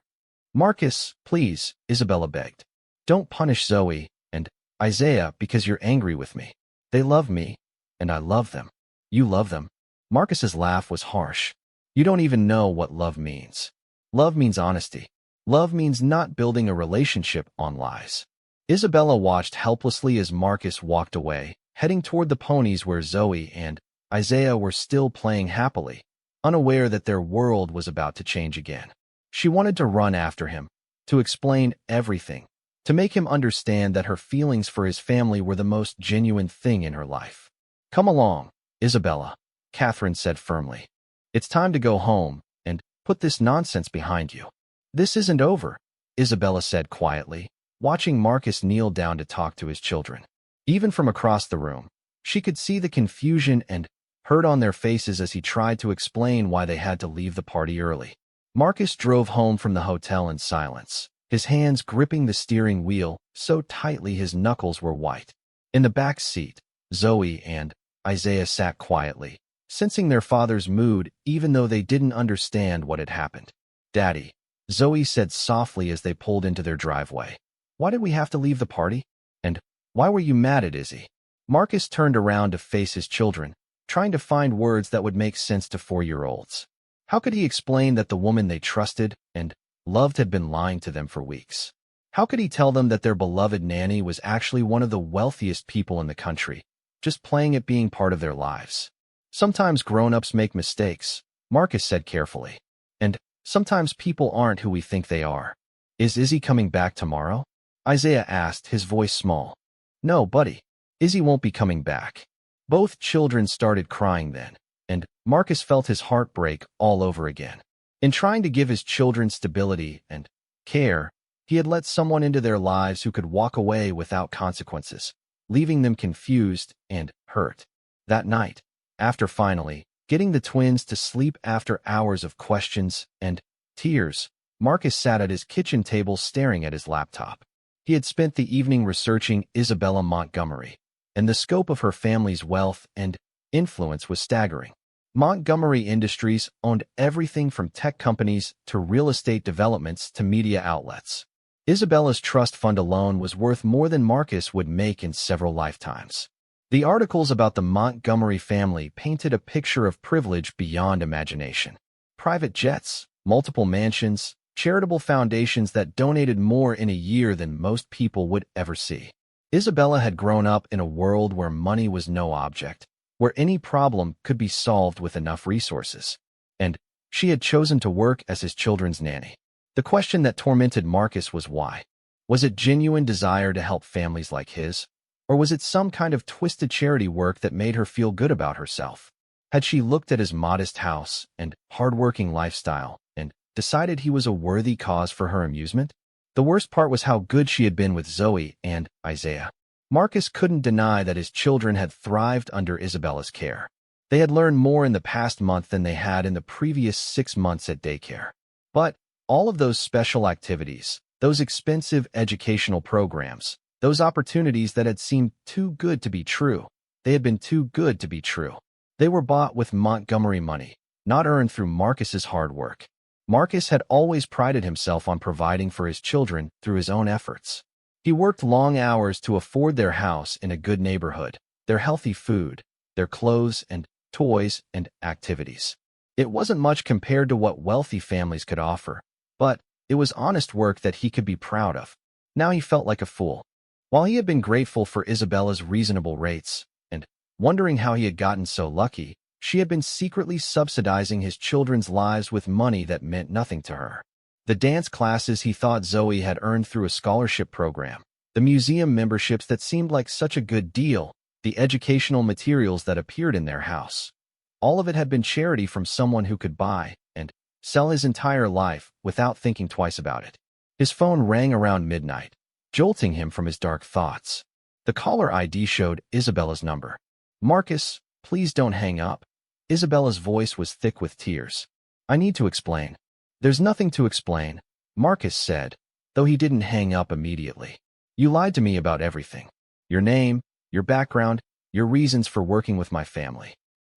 Marcus, please, Isabella begged. Don't punish Zoe and Isaiah because you're angry with me. They love me, and I love them. You love them. Marcus's laugh was harsh. You don't even know what love means. Love means honesty. Love means not building a relationship on lies. Isabella watched helplessly as Marcus walked away, heading toward the ponies where Zoe and Isaiah were still playing happily, unaware that their world was about to change again. She wanted to run after him, to explain everything, to make him understand that her feelings for his family were the most genuine thing in her life. Come along, Isabella, Catherine said firmly. It's time to go home and put this nonsense behind you. This isn't over, Isabella said quietly, watching Marcus kneel down to talk to his children. Even from across the room, she could see the confusion and hurt on their faces as he tried to explain why they had to leave the party early. Marcus drove home from the hotel in silence, his hands gripping the steering wheel so tightly his knuckles were white. In the back seat, Zoe and Isaiah sat quietly, sensing their father's mood even though they didn't understand what had happened. Daddy, Zoe said softly as they pulled into their driveway. Why did we have to leave the party? And Why were you mad at Izzy? Marcus turned around to face his children, trying to find words that would make sense to 4-year-olds. How could he explain that the woman they trusted and loved had been lying to them for weeks? How could he tell them that their beloved Nanny was actually one of the wealthiest people in the country, just playing at being part of their lives? Sometimes grown-ups make mistakes, Marcus said carefully. And sometimes people aren't who we think they are. Is Izzy coming back tomorrow? Isaiah asked, his voice small. No, buddy. Izzy won't be coming back. Both children started crying then, and Marcus felt his heart break all over again. In trying to give his children stability and care, he had let someone into their lives who could walk away without consequences, leaving them confused and hurt. That night, after finally getting the twins to sleep after hours of questions and tears, Marcus sat at his kitchen table staring at his laptop. He had spent the evening researching Isabella Montgomery, and the scope of her family's wealth and influence was staggering. Montgomery Industries owned everything from tech companies to real estate developments to media outlets. Isabella's trust fund alone was worth more than Marcus would make in several lifetimes. The articles about the Montgomery family painted a picture of privilege beyond imagination. Private jets, multiple mansions, charitable foundations that donated more in a year than most people would ever see. Isabella had grown up in a world where money was no object, where any problem could be solved with enough resources. And she had chosen to work as his children's nanny. The question that tormented Marcus was why. Was it genuine desire to help families like his? Or was it some kind of twisted charity work that made her feel good about herself? Had she looked at his modest house and hard-working lifestyle and decided he was a worthy cause for her amusement? The worst part was how good she had been with Zoe and Isaiah. Marcus couldn't deny that his children had thrived under Isabella's care. They had learned more in the past month than they had in the previous 6 months at daycare. But all of those special activities, those expensive educational programs, those opportunities that had seemed too good to be true, they had been too good to be true. They were bought with Montgomery money, not earned through Marcus's hard work. Marcus had always prided himself on providing for his children through his own efforts. He worked long hours to afford their house in a good neighborhood, their healthy food, their clothes and toys and activities. It wasn't much compared to what wealthy families could offer, but it was honest work that he could be proud of. Now he felt like a fool. While he had been grateful for Isabella's reasonable rates and wondering how he had gotten so lucky, she had been secretly subsidizing his children's lives with money that meant nothing to her. The dance classes he thought Zoe had earned through a scholarship program, the museum memberships that seemed like such a good deal, the educational materials that appeared in their house. All of it had been charity from someone who could buy and sell his entire life without thinking twice about it. His phone rang around midnight, jolting him from his dark thoughts. The caller ID showed Isabella's number. Marcus, please don't hang up. Isabella's voice was thick with tears. I need to explain. There's nothing to explain, Marcus said, though he didn't hang up immediately. You lied to me about everything. Your name, your background, your reasons for working with my family.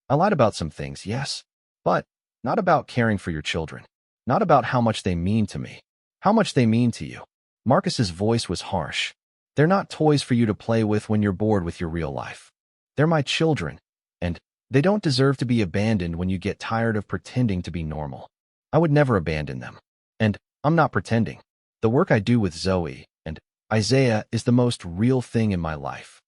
I lied about some things, yes, but not about caring for your children. Not about how much they mean to me. How much they mean to you. Marcus's voice was harsh. They're not toys for you to play with when you're bored with your real life. They're my children, and they don't deserve to be abandoned when you get tired of pretending to be normal. I would never abandon them. And I'm not pretending. The work I do with Zoe and Isaiah is the most real thing in my life.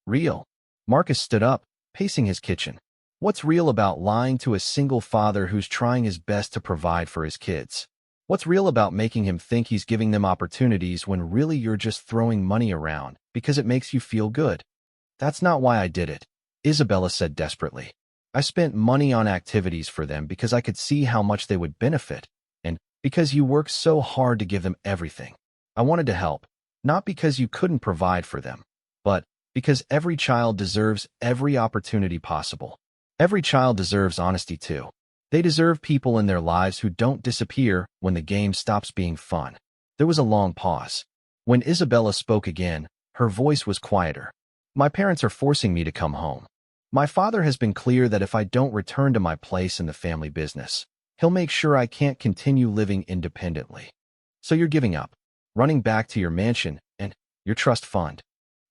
Real? Marcus stood up, pacing his kitchen. What's real about lying to a single father who's trying his best to provide for his kids? What's real about making him think he's giving them opportunities when really you're just throwing money around because it makes you feel good? That's not why I did it, Isabella said desperately. I spent money on activities for them because I could see how much they would benefit, and because you worked so hard to give them everything. I wanted to help, not because you couldn't provide for them, but because every child deserves every opportunity possible. Every child deserves honesty too. They deserve people in their lives who don't disappear when the game stops being fun. There was a long pause. When Isabella spoke again, her voice was quieter. My parents are forcing me to come home. My father has been clear that if I don't return to my place in the family business, he'll make sure I can't continue living independently. So you're giving up, running back to your mansion and your trust fund.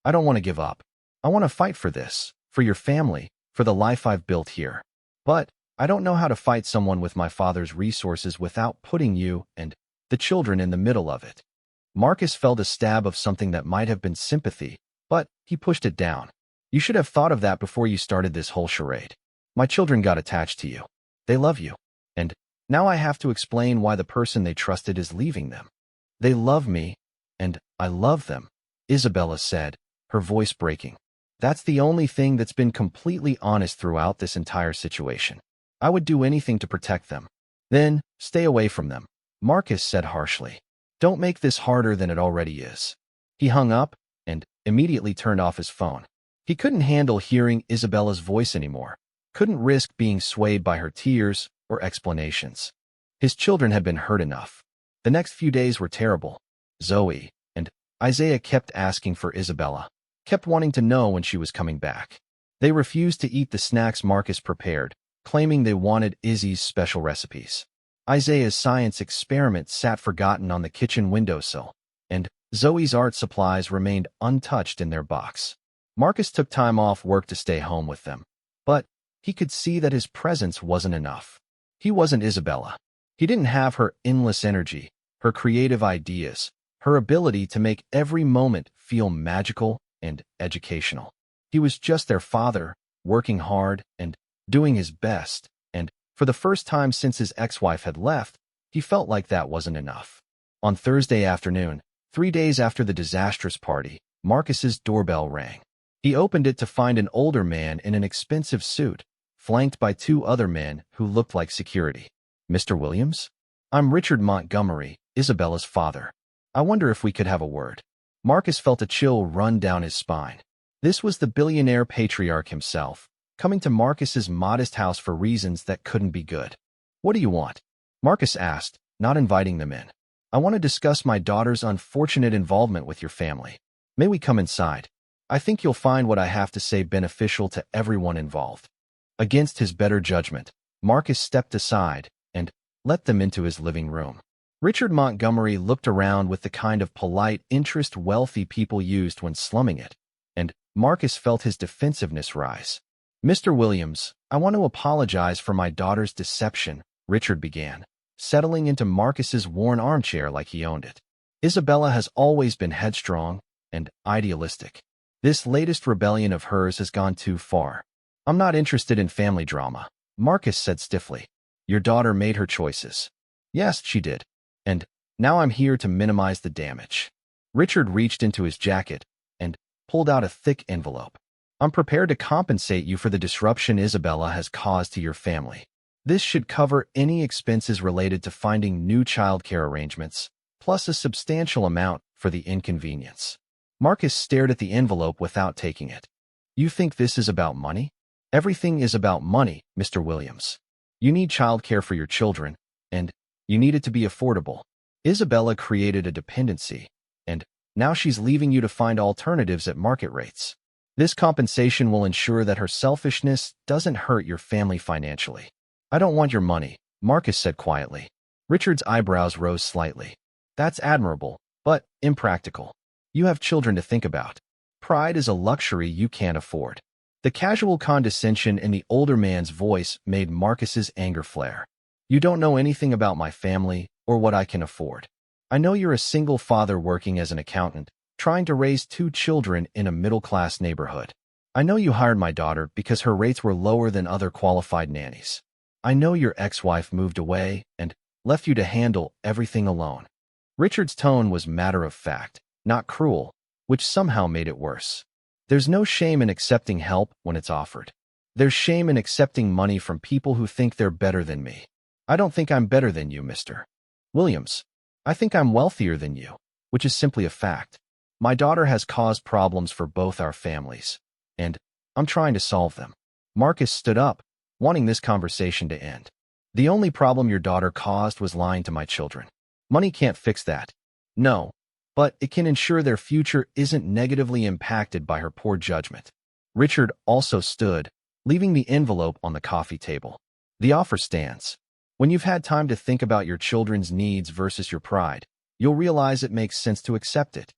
I don't want to give up. I want to fight for this, for your family, for the life I've built here. But I don't know how to fight someone with my father's resources without putting you and the children in the middle of it. Marcus felt a stab of something that might have been sympathy, but he pushed it down. You should have thought of that before you started this whole charade. My children got attached to you. They love you. And now I have to explain why the person they trusted is leaving them. They love me, and I love them, Isabella said, her voice breaking. That's the only thing that's been completely honest throughout this entire situation. I would do anything to protect them. Then, stay away from them, Marcus said harshly. Don't make this harder than it already is. He hung up and immediately turned off his phone. He couldn't handle hearing Isabella's voice anymore, couldn't risk being swayed by her tears or explanations. His children had been hurt enough. The next few days were terrible. Zoe and Isaiah kept asking for Isabella, kept wanting to know when she was coming back. They refused to eat the snacks Marcus prepared, claiming they wanted Izzy's special recipes. Isaiah's science experiment sat forgotten on the kitchen windowsill, and Zoe's art supplies remained untouched in their box. Marcus took time off work to stay home with them, but he could see that his presence wasn't enough. He wasn't Isabella. He didn't have her endless energy, her creative ideas, her ability to make every moment feel magical and educational. He was just their father, working hard and doing his best, and for the first time since his ex-wife had left, he felt like that wasn't enough. On Thursday afternoon, 3 days after the disastrous party, Marcus's doorbell rang. He opened it to find an older man in an expensive suit, flanked by 2 other men who looked like security. Mr. Williams? I'm Richard Montgomery, Isabella's father. I wonder if we could have a word. Marcus felt a chill run down his spine. This was the billionaire patriarch himself, coming to Marcus's modest house for reasons that couldn't be good. What do you want? Marcus asked, not inviting them in. I want to discuss my daughter's unfortunate involvement with your family. May we come inside? I think you'll find what I have to say beneficial to everyone involved. Against his better judgment, Marcus stepped aside and let them into his living room. Richard Montgomery looked around with the kind of polite interest wealthy people used when slumming it, and Marcus felt his defensiveness rise. Mr. Williams, I want to apologize for my daughter's deception, Richard began, settling into Marcus's worn armchair like he owned it. Isabella has always been headstrong and idealistic. This latest rebellion of hers has gone too far. I'm not interested in family drama, Marcus said stiffly. Your daughter made her choices. Yes, she did. And now I'm here to minimize the damage. Richard reached into his jacket and pulled out a thick envelope. I'm prepared to compensate you for the disruption Isabella has caused to your family. This should cover any expenses related to finding new childcare arrangements, plus a substantial amount for the inconvenience. Marcus stared at the envelope without taking it. You think this is about money? Everything is about money, Mr. Williams. You need childcare for your children, and you need it to be affordable. Isabella created a dependency, and now she's leaving you to find alternatives at market rates. This compensation will ensure that her selfishness doesn't hurt your family financially. I don't want your money, Marcus said quietly. Richard's eyebrows rose slightly. That's admirable, but impractical. You have children to think about. Pride is a luxury you can't afford. The casual condescension in the older man's voice made Marcus's anger flare. You don't know anything about my family or what I can afford. I know you're a single father working as an accountant, trying to raise 2 children in a middle-class neighborhood. I know you hired my daughter because her rates were lower than other qualified nannies. I know your ex-wife moved away and left you to handle everything alone. Richard's tone was matter-of-fact, not cruel, which somehow made it worse. There's no shame in accepting help when it's offered. There's shame in accepting money from people who think they're better than me. I don't think I'm better than you, Mr. Williams. I think I'm wealthier than you, which is simply a fact. My daughter has caused problems for both our families, and I'm trying to solve them. Marcus stood up, wanting this conversation to end. The only problem your daughter caused was lying to my children. Money can't fix that. No, but it can ensure their future isn't negatively impacted by her poor judgment. Richard also stood, leaving the envelope on the coffee table. The offer stands. When you've had time to think about your children's needs versus your pride, you'll realize it makes sense to accept it.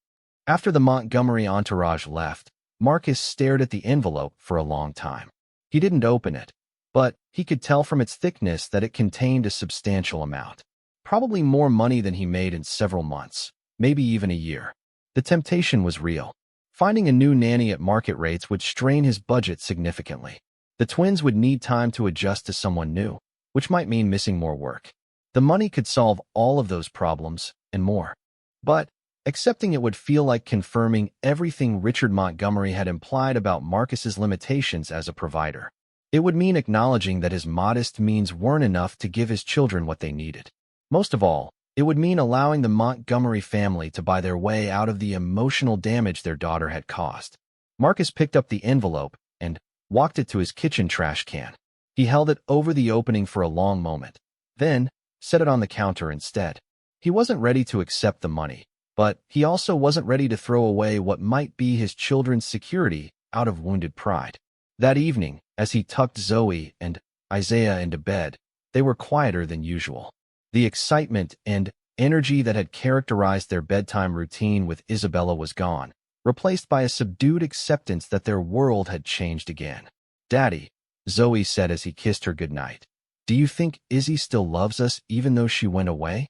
After the Montgomery entourage left, Marcus stared at the envelope for a long time. He didn't open it, but he could tell from its thickness that it contained a substantial amount. Probably more money than he made in several months, maybe even a year. The temptation was real. Finding a new nanny at market rates would strain his budget significantly. The twins would need time to adjust to someone new, which might mean missing more work. The money could solve all of those problems and more. But accepting it would feel like confirming everything Richard Montgomery had implied about Marcus's limitations as a provider. It would mean acknowledging that his modest means weren't enough to give his children what they needed. Most of all, it would mean allowing the Montgomery family to buy their way out of the emotional damage their daughter had caused. Marcus picked up the envelope and walked it to his kitchen trash can. He held it over the opening for a long moment, then set it on the counter instead. He wasn't ready to accept the money, but he also wasn't ready to throw away what might be his children's security out of wounded pride. That evening, as he tucked Zoe and Isaiah into bed, they were quieter than usual. The excitement and energy that had characterized their bedtime routine with Isabella was gone, replaced by a subdued acceptance that their world had changed again. "Daddy," Zoe said as he kissed her goodnight, "do you think Izzy still loves us even though she went away?"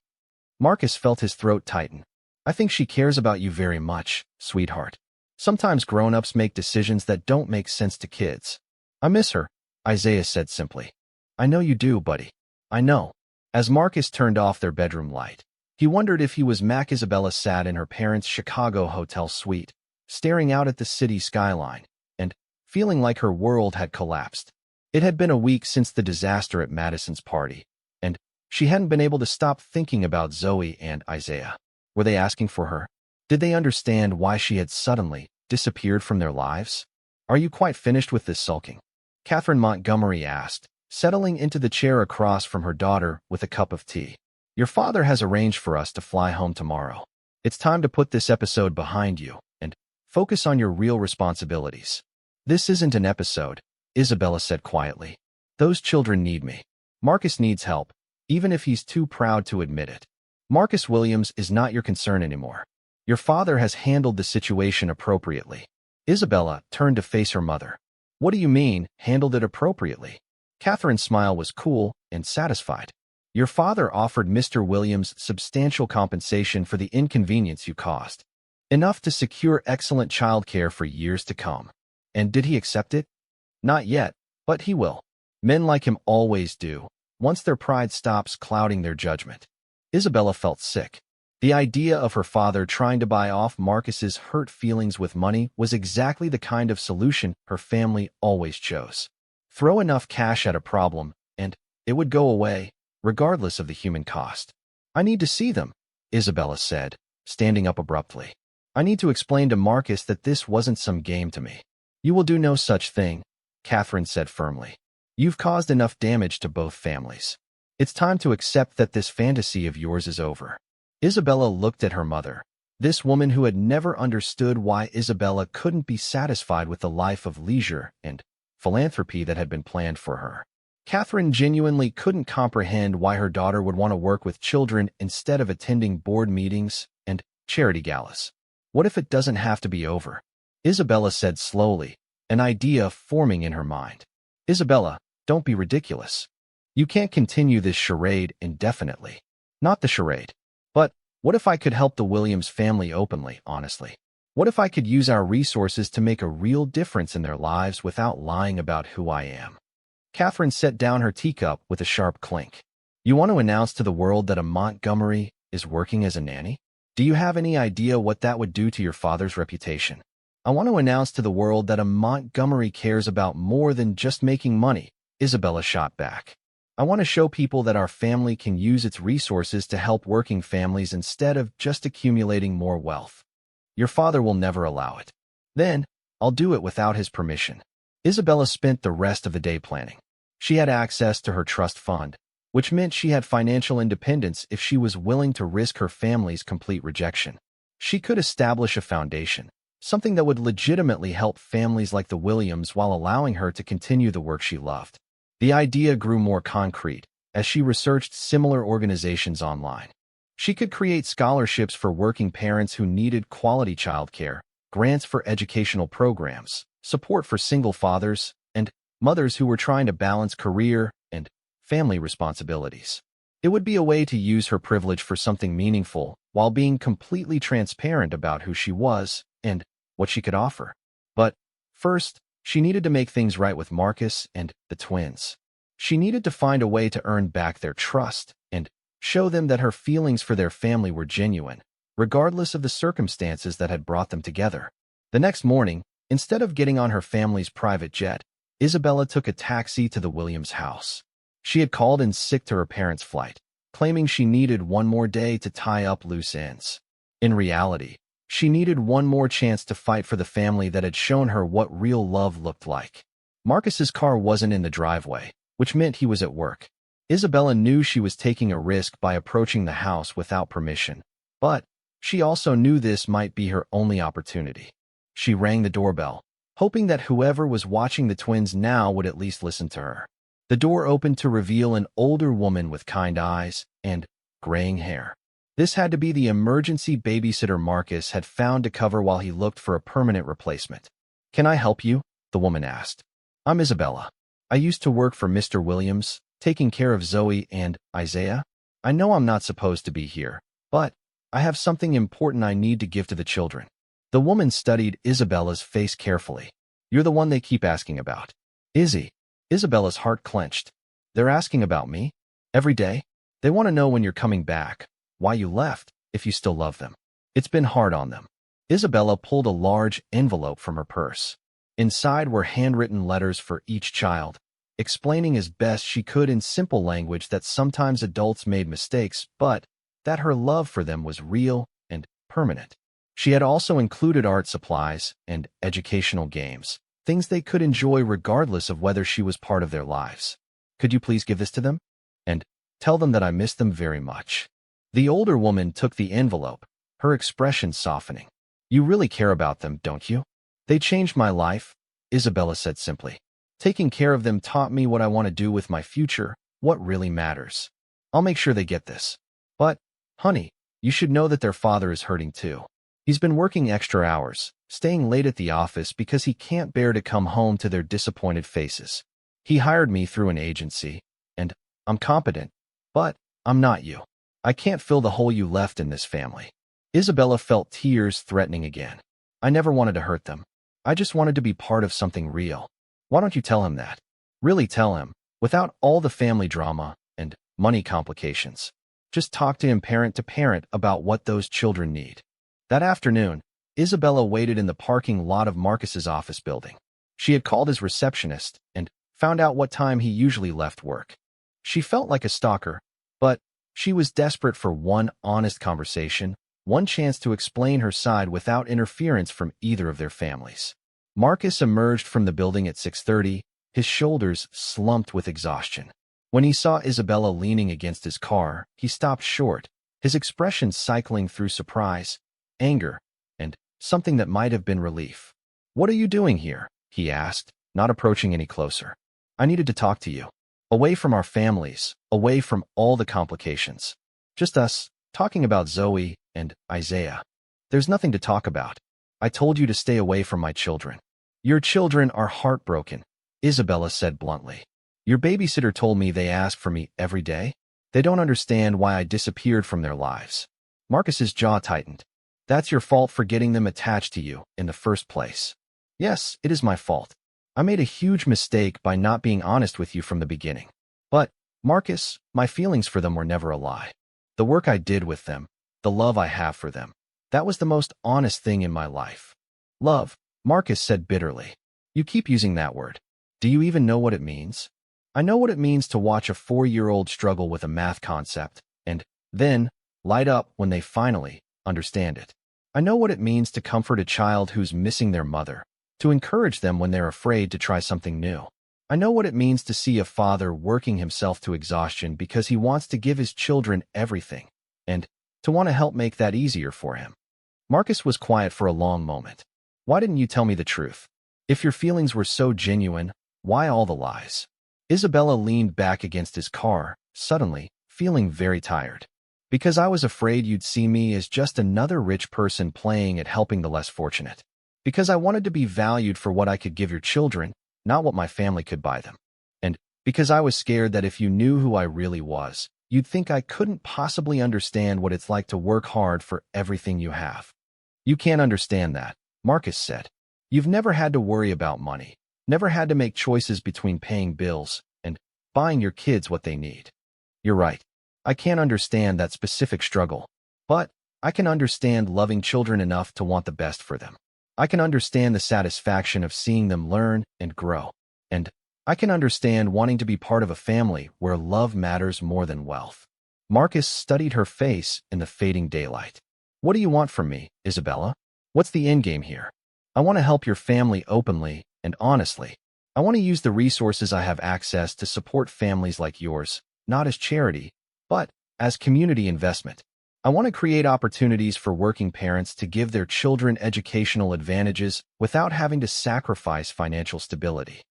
Marcus felt his throat tighten. "I think she cares about you very much, sweetheart. Sometimes grown-ups make decisions that don't make sense to kids." "I miss her," Isaiah said simply. "I know you do, buddy. I know." As Marcus turned off their bedroom light, he wondered if he was Mac. Isabella sat in her parents' Chicago hotel suite, staring out at the city skyline, and feeling like her world had collapsed. It had been a week since the disaster at Madison's party, and she hadn't been able to stop thinking about Zoe and Isaiah. Were they asking for her? Did they understand why she had suddenly disappeared from their lives? "Are you quite finished with this sulking?" Catherine Montgomery asked, settling into the chair across from her daughter with a cup of tea. "Your father has arranged for us to fly home tomorrow. It's time to put this episode behind you and focus on your real responsibilities." "This isn't an episode," Isabella said quietly. "Those children need me. Marcus needs help, even if he's too proud to admit it. Marcus Williams is not your concern anymore. Your father has handled the situation appropriately." Isabella turned to face her mother. "What do you mean, handled it appropriately?" Catherine's smile was cool and satisfied. "Your father offered Mr. Williams substantial compensation for the inconvenience you caused, enough to secure excellent childcare for years to come. And did he accept it?" "Not yet, but he will. Men like him always do, once their pride stops clouding their judgment." Isabella felt sick. The idea of her father trying to buy off Marcus's hurt feelings with money was exactly the kind of solution her family always chose. Throw enough cash at a problem, and it would go away, regardless of the human cost. "I need to see them," Isabella said, standing up abruptly. "I need to explain to Marcus that this wasn't some game to me." "You will do no such thing," Catherine said firmly. "You've caused enough damage to both families. It's time to accept that this fantasy of yours is over." Isabella looked at her mother, this woman who had never understood why Isabella couldn't be satisfied with the life of leisure and philanthropy that had been planned for her. Catherine genuinely couldn't comprehend why her daughter would want to work with children instead of attending board meetings and charity galas. "What if it doesn't have to be over?" Isabella said slowly, an idea forming in her mind. "Isabella, don't be ridiculous. You can't continue this charade indefinitely." "Not the charade. But what if I could help the Williams family openly, honestly? What if I could use our resources to make a real difference in their lives without lying about who I am?" Catherine set down her teacup with a sharp clink. "You want to announce to the world that a Montgomery is working as a nanny? Do you have any idea what that would do to your father's reputation?" "I want to announce to the world that a Montgomery cares about more than just making money," Isabella shot back. "I want to show people that our family can use its resources to help working families instead of just accumulating more wealth. Your father will never allow it. Then, I'll do it without his permission." Isabella spent the rest of the day planning. She had access to her trust fund, which meant she had financial independence if she was willing to risk her family's complete rejection. She could establish a foundation, something that would legitimately help families like the Williams while allowing her to continue the work she loved. The idea grew more concrete as she researched similar organizations online. She could create scholarships for working parents who needed quality childcare, grants for educational programs, support for single fathers, and mothers who were trying to balance career and family responsibilities. It would be a way to use her privilege for something meaningful while being completely transparent about who she was and what she could offer. But first, she needed to make things right with Marcus and the twins. She needed to find a way to earn back their trust and show them that her feelings for their family were genuine, regardless of the circumstances that had brought them together. The next morning, instead of getting on her family's private jet, Isabella took a taxi to the Williams house. She had called in sick to her parents' flight, claiming she needed one more day to tie up loose ends. In reality, she needed one more chance to fight for the family that had shown her what real love looked like. Marcus's car wasn't in the driveway, which meant he was at work. Isabella knew she was taking a risk by approaching the house without permission, but she also knew this might be her only opportunity. She rang the doorbell, hoping that whoever was watching the twins now would at least listen to her. The door opened to reveal an older woman with kind eyes and graying hair. This had to be the emergency babysitter Marcus had found to cover while he looked for a permanent replacement. "Can I help you?" the woman asked. "I'm Isabella. I used to work for Mr. Williams, taking care of Zoe and Isaiah. I know I'm not supposed to be here, but I have something important I need to give to the children." The woman studied Isabella's face carefully. "You're the one they keep asking about." "Izzy." Isabella's heart clenched. "They're asking about me? Every day? They want to know when you're coming back, why you left, if you still love them. It's been hard on them." Isabella pulled a large envelope from her purse. Inside were handwritten letters for each child, explaining as best she could in simple language that sometimes adults made mistakes, but that her love for them was real and permanent. She had also included art supplies and educational games, things they could enjoy regardless of whether she was part of their lives. "Could you please give this to them? And tell them that I miss them very much." The older woman took the envelope, her expression softening. "You really care about them, don't you?" "They changed my life," Isabella said simply. "Taking care of them taught me what I want to do with my future, what really matters. I'll make sure they get this. But, honey, you should know that their father is hurting too. He's been working extra hours, staying late at the office because he can't bear to come home to their disappointed faces. He hired me through an agency, and I'm competent, but I'm not you. I can't fill the hole you left in this family." Isabella felt tears threatening again. "I never wanted to hurt them. I just wanted to be part of something real. Why don't you tell him that? Really tell him, without all the family drama and money complications. Just talk to him parent to parent about what those children need." That afternoon, Isabella waited in the parking lot of Marcus's office building. She had called his receptionist and found out what time he usually left work. She felt like a stalker, but she was desperate for one honest conversation, one chance to explain her side without interference from either of their families. Marcus emerged from the building at 6:30, his shoulders slumped with exhaustion. When he saw Isabella leaning against his car, he stopped short, his expression cycling through surprise, anger, and something that might have been relief. "What are you doing here?" he asked, not approaching any closer. "I needed to talk to you. Away from our families, away from all the complications. Just us, talking about Zoe and Isaiah." "There's nothing to talk about. I told you to stay away from my children." "Your children are heartbroken," Isabella said bluntly. "Your babysitter told me they ask for me every day. They don't understand why I disappeared from their lives." Marcus's jaw tightened. "That's your fault for getting them attached to you in the first place." "Yes, it is my fault. I made a huge mistake by not being honest with you from the beginning. But, Marcus, my feelings for them were never a lie. The work I did with them, the love I have for them, that was the most honest thing in my life." "Love," Marcus said bitterly. "You keep using that word. Do you even know what it means?" "I know what it means to watch a 4-year-old struggle with a math concept, and then light up when they finally understand it. I know what it means to comfort a child who's missing their mother, to encourage them when they're afraid to try something new. I know what it means to see a father working himself to exhaustion because he wants to give his children everything, and to want to help make that easier for him." Marcus was quiet for a long moment. "Why didn't you tell me the truth? If your feelings were so genuine, why all the lies?" Isabella leaned back against his car, suddenly feeling very tired. Because I was afraid you'd see me as just another rich person playing at helping the less fortunate. Because I wanted to be valued for what I could give your children, not what my family could buy them. And because I was scared that if you knew who I really was, you'd think I couldn't possibly understand what it's like to work hard for everything you have. You can't understand that, Marcus said. You've never had to worry about money, never had to make choices between paying bills and buying your kids what they need. You're right. I can't understand that specific struggle, but I can understand loving children enough to want the best for them. I can understand the satisfaction of seeing them learn and grow. And I can understand wanting to be part of a family where love matters more than wealth. Marcus studied her face in the fading daylight. What do you want from me, Isabella? What's the endgame here? I want to help your family openly and honestly. I want to use the resources I have access to support families like yours, not as charity, but as community investment. I want to create opportunities for working parents to give their children educational advantages without having to sacrifice financial stability.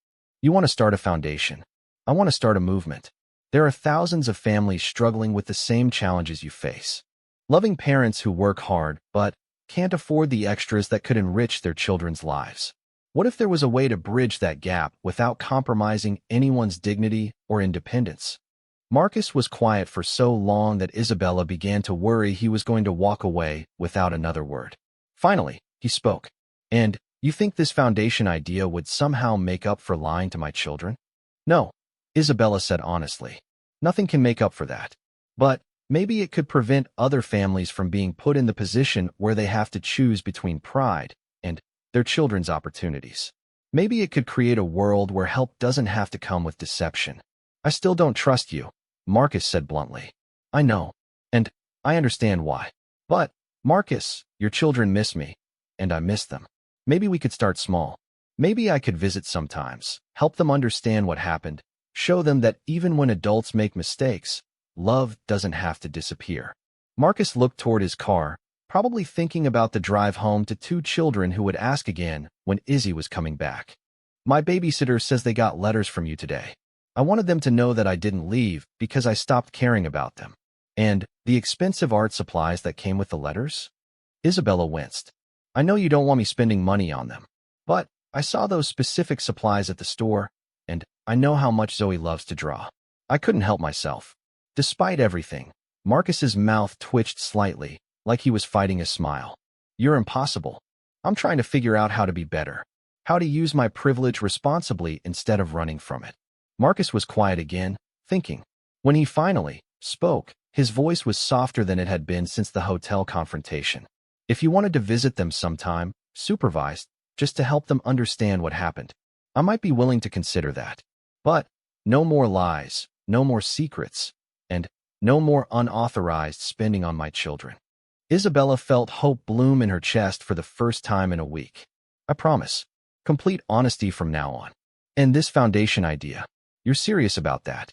You want to start a foundation. I want to start a movement. There are thousands of families struggling with the same challenges you face. Loving parents who work hard but can't afford the extras that could enrich their children's lives. What if there was a way to bridge that gap without compromising anyone's dignity or independence? Marcus was quiet for so long that Isabella began to worry he was going to walk away without another word. Finally, he spoke. And you think this foundation idea would somehow make up for lying to my children? No, Isabella said honestly. Nothing can make up for that. But maybe it could prevent other families from being put in the position where they have to choose between pride and their children's opportunities. Maybe it could create a world where help doesn't have to come with deception. I still don't trust you, Marcus said bluntly. I know, and I understand why. But, Marcus, your children miss me, and I miss them. Maybe we could start small. Maybe I could visit sometimes, help them understand what happened, show them that even when adults make mistakes, love doesn't have to disappear. Marcus looked toward his car, probably thinking about the drive home to two children who would ask again when Izzy was coming back. My babysitter says they got letters from you today. I wanted them to know that I didn't leave because I stopped caring about them. And the expensive art supplies that came with the letters? Isabella winced. I know you don't want me spending money on them, but I saw those specific supplies at the store, and I know how much Zoe loves to draw. I couldn't help myself. Despite everything, Marcus's mouth twitched slightly, like he was fighting a smile. You're impossible. I'm trying to figure out how to be better, how to use my privilege responsibly instead of running from it. Marcus was quiet again, thinking. When he finally spoke, his voice was softer than it had been since the hotel confrontation. If you wanted to visit them sometime, supervised, just to help them understand what happened, I might be willing to consider that. But no more lies, no more secrets, and no more unauthorized spending on my children. Isabella felt hope bloom in her chest for the first time in a week. I promise. Complete honesty from now on. And this foundation idea. You're serious about that?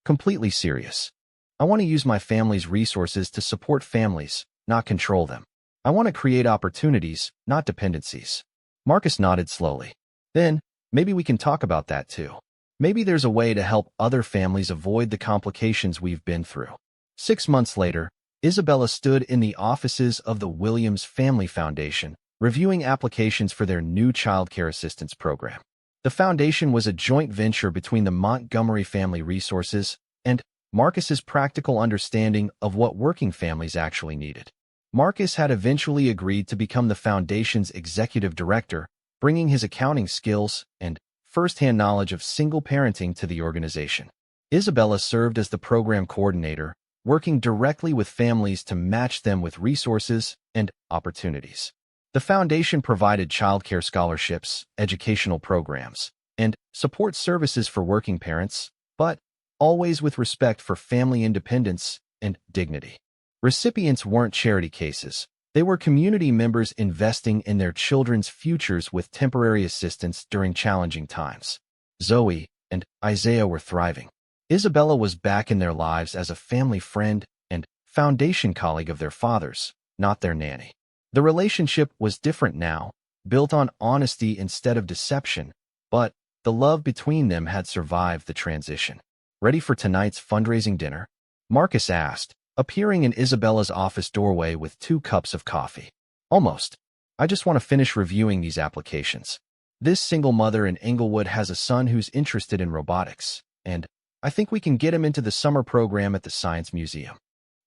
Completely serious. I want to use my family's resources to support families, not control them. I want to create opportunities, not dependencies. Marcus nodded slowly. Then, maybe we can talk about that too. Maybe there's a way to help other families avoid the complications we've been through. 6 months later, Isabella stood in the offices of the Williams Family Foundation, reviewing applications for their new childcare assistance program. The foundation was a joint venture between the Montgomery Family Resources and Marcus's practical understanding of what working families actually needed. Marcus had eventually agreed to become the foundation's executive director, bringing his accounting skills and first-hand knowledge of single parenting to the organization. Isabella served as the program coordinator, working directly with families to match them with resources and opportunities. The foundation provided childcare scholarships, educational programs, and support services for working parents, but always with respect for family independence and dignity. Recipients weren't charity cases. They were community members investing in their children's futures with temporary assistance during challenging times. Zoe and Isaiah were thriving. Isabella was back in their lives as a family friend and foundation colleague of their fathers, not their nanny. The relationship was different now, built on honesty instead of deception, but the love between them had survived the transition. Ready for tonight's fundraising dinner? Marcus asked, appearing in Isabella's office doorway with 2 cups of coffee. Almost. I just want to finish reviewing these applications. This single mother in Englewood has a son who's interested in robotics, and I think we can get him into the summer program at the Science Museum.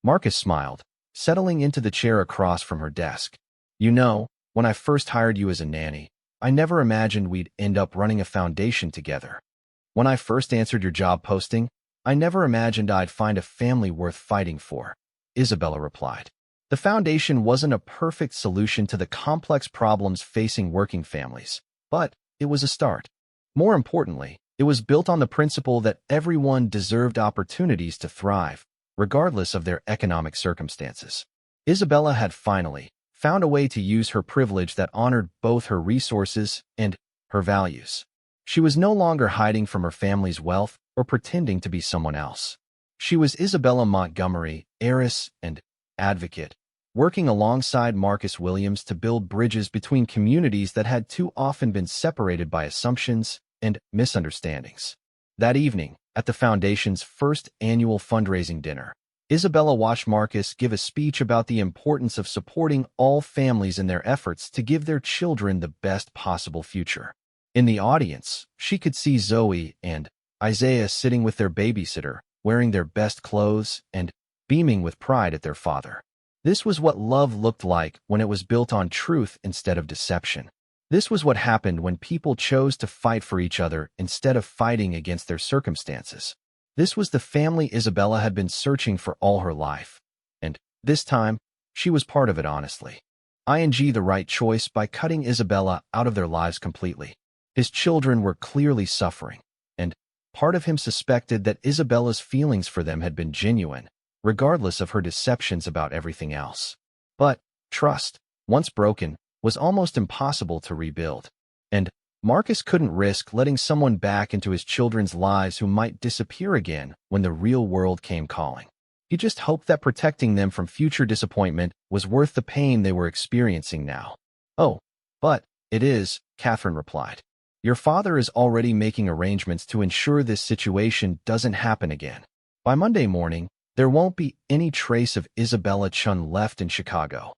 Marcus smiled, settling into the chair across from her desk. You know, when I first hired you as a nanny, I never imagined we'd end up running a foundation together. When I first answered your job posting, I never imagined I'd find a family worth fighting for, Isabella replied. The foundation wasn't a perfect solution to the complex problems facing working families, but it was a start. More importantly, it was built on the principle that everyone deserved opportunities to thrive, regardless of their economic circumstances. Isabella had finally found a way to use her privilege that honored both her resources and her values. She was no longer hiding from her family's wealth or pretending to be someone else. She was Isabella Montgomery, heiress and advocate, working alongside Marcus Williams to build bridges between communities that had too often been separated by assumptions and misunderstandings. That evening, at the Foundation's first annual fundraising dinner, Isabella watched Marcus give a speech about the importance of supporting all families in their efforts to give their children the best possible future. In the audience, she could see Zoe and Isaiah sitting with their babysitter, wearing their best clothes and beaming with pride at their father. This was what love looked like when it was built on truth instead of deception. This was what happened when people chose to fight for each other instead of fighting against their circumstances. This was the family Isabella had been searching for all her life. And this time, she was part of it honestly. The right choice by cutting Isabella out of their lives completely. His children were clearly suffering, and part of him suspected that Isabella's feelings for them had been genuine, regardless of her deceptions about everything else. But trust, once broken, was almost impossible to rebuild. And Marcus couldn't risk letting someone back into his children's lives who might disappear again when the real world came calling. He just hoped that protecting them from future disappointment was worth the pain they were experiencing now. Oh, but it is, Catherine replied. Your father is already making arrangements to ensure this situation doesn't happen again. By Monday morning, there won't be any trace of Isabella Chun left in Chicago.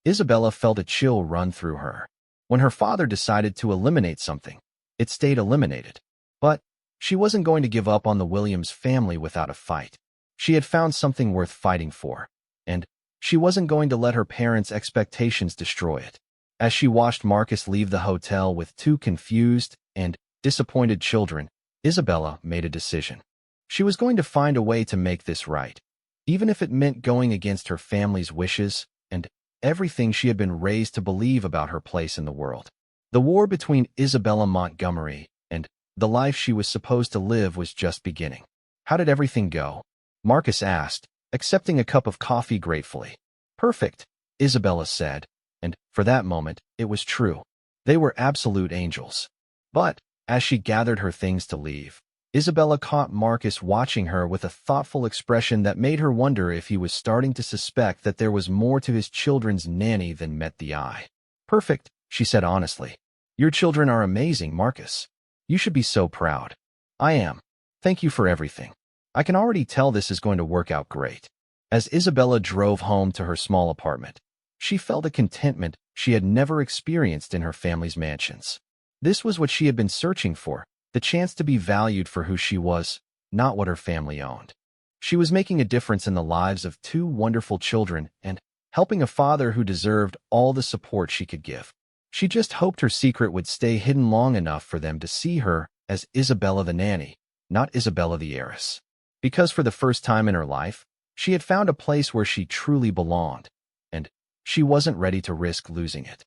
Isabella felt a chill run through her. When her father decided to eliminate something, it stayed eliminated. But she wasn't going to give up on the Williams family without a fight. She had found something worth fighting for, and she wasn't going to let her parents' expectations destroy it. As she watched Marcus leave the hotel with 2 confused and disappointed children, Isabella made a decision. She was going to find a way to make this right, even if it meant going against her family's wishes and everything she had been raised to believe about her place in the world. The war between Isabella Montgomery and the life she was supposed to live was just beginning. How did everything go? Marcus asked, accepting a cup of coffee gratefully. Perfect, Isabella said, and for that moment, it was true. They were absolute angels. But as she gathered her things to leave, Isabella caught Marcus watching her with a thoughtful expression that made her wonder if he was starting to suspect that there was more to his children's nanny than met the eye. Perfect, she said honestly. Your children are amazing, Marcus. You should be so proud. I am. Thank you for everything. I can already tell this is going to work out great. As Isabella drove home to her small apartment, she felt a contentment she had never experienced in her family's mansions. This was what she had been searching for. The chance to be valued for who she was, not what her family owned. She was making a difference in the lives of 2 wonderful children and helping a father who deserved all the support she could give. She just hoped her secret would stay hidden long enough for them to see her as Isabella the nanny, not Isabella the heiress. Because for the first time in her life, she had found a place where she truly belonged, and she wasn't ready to risk losing it.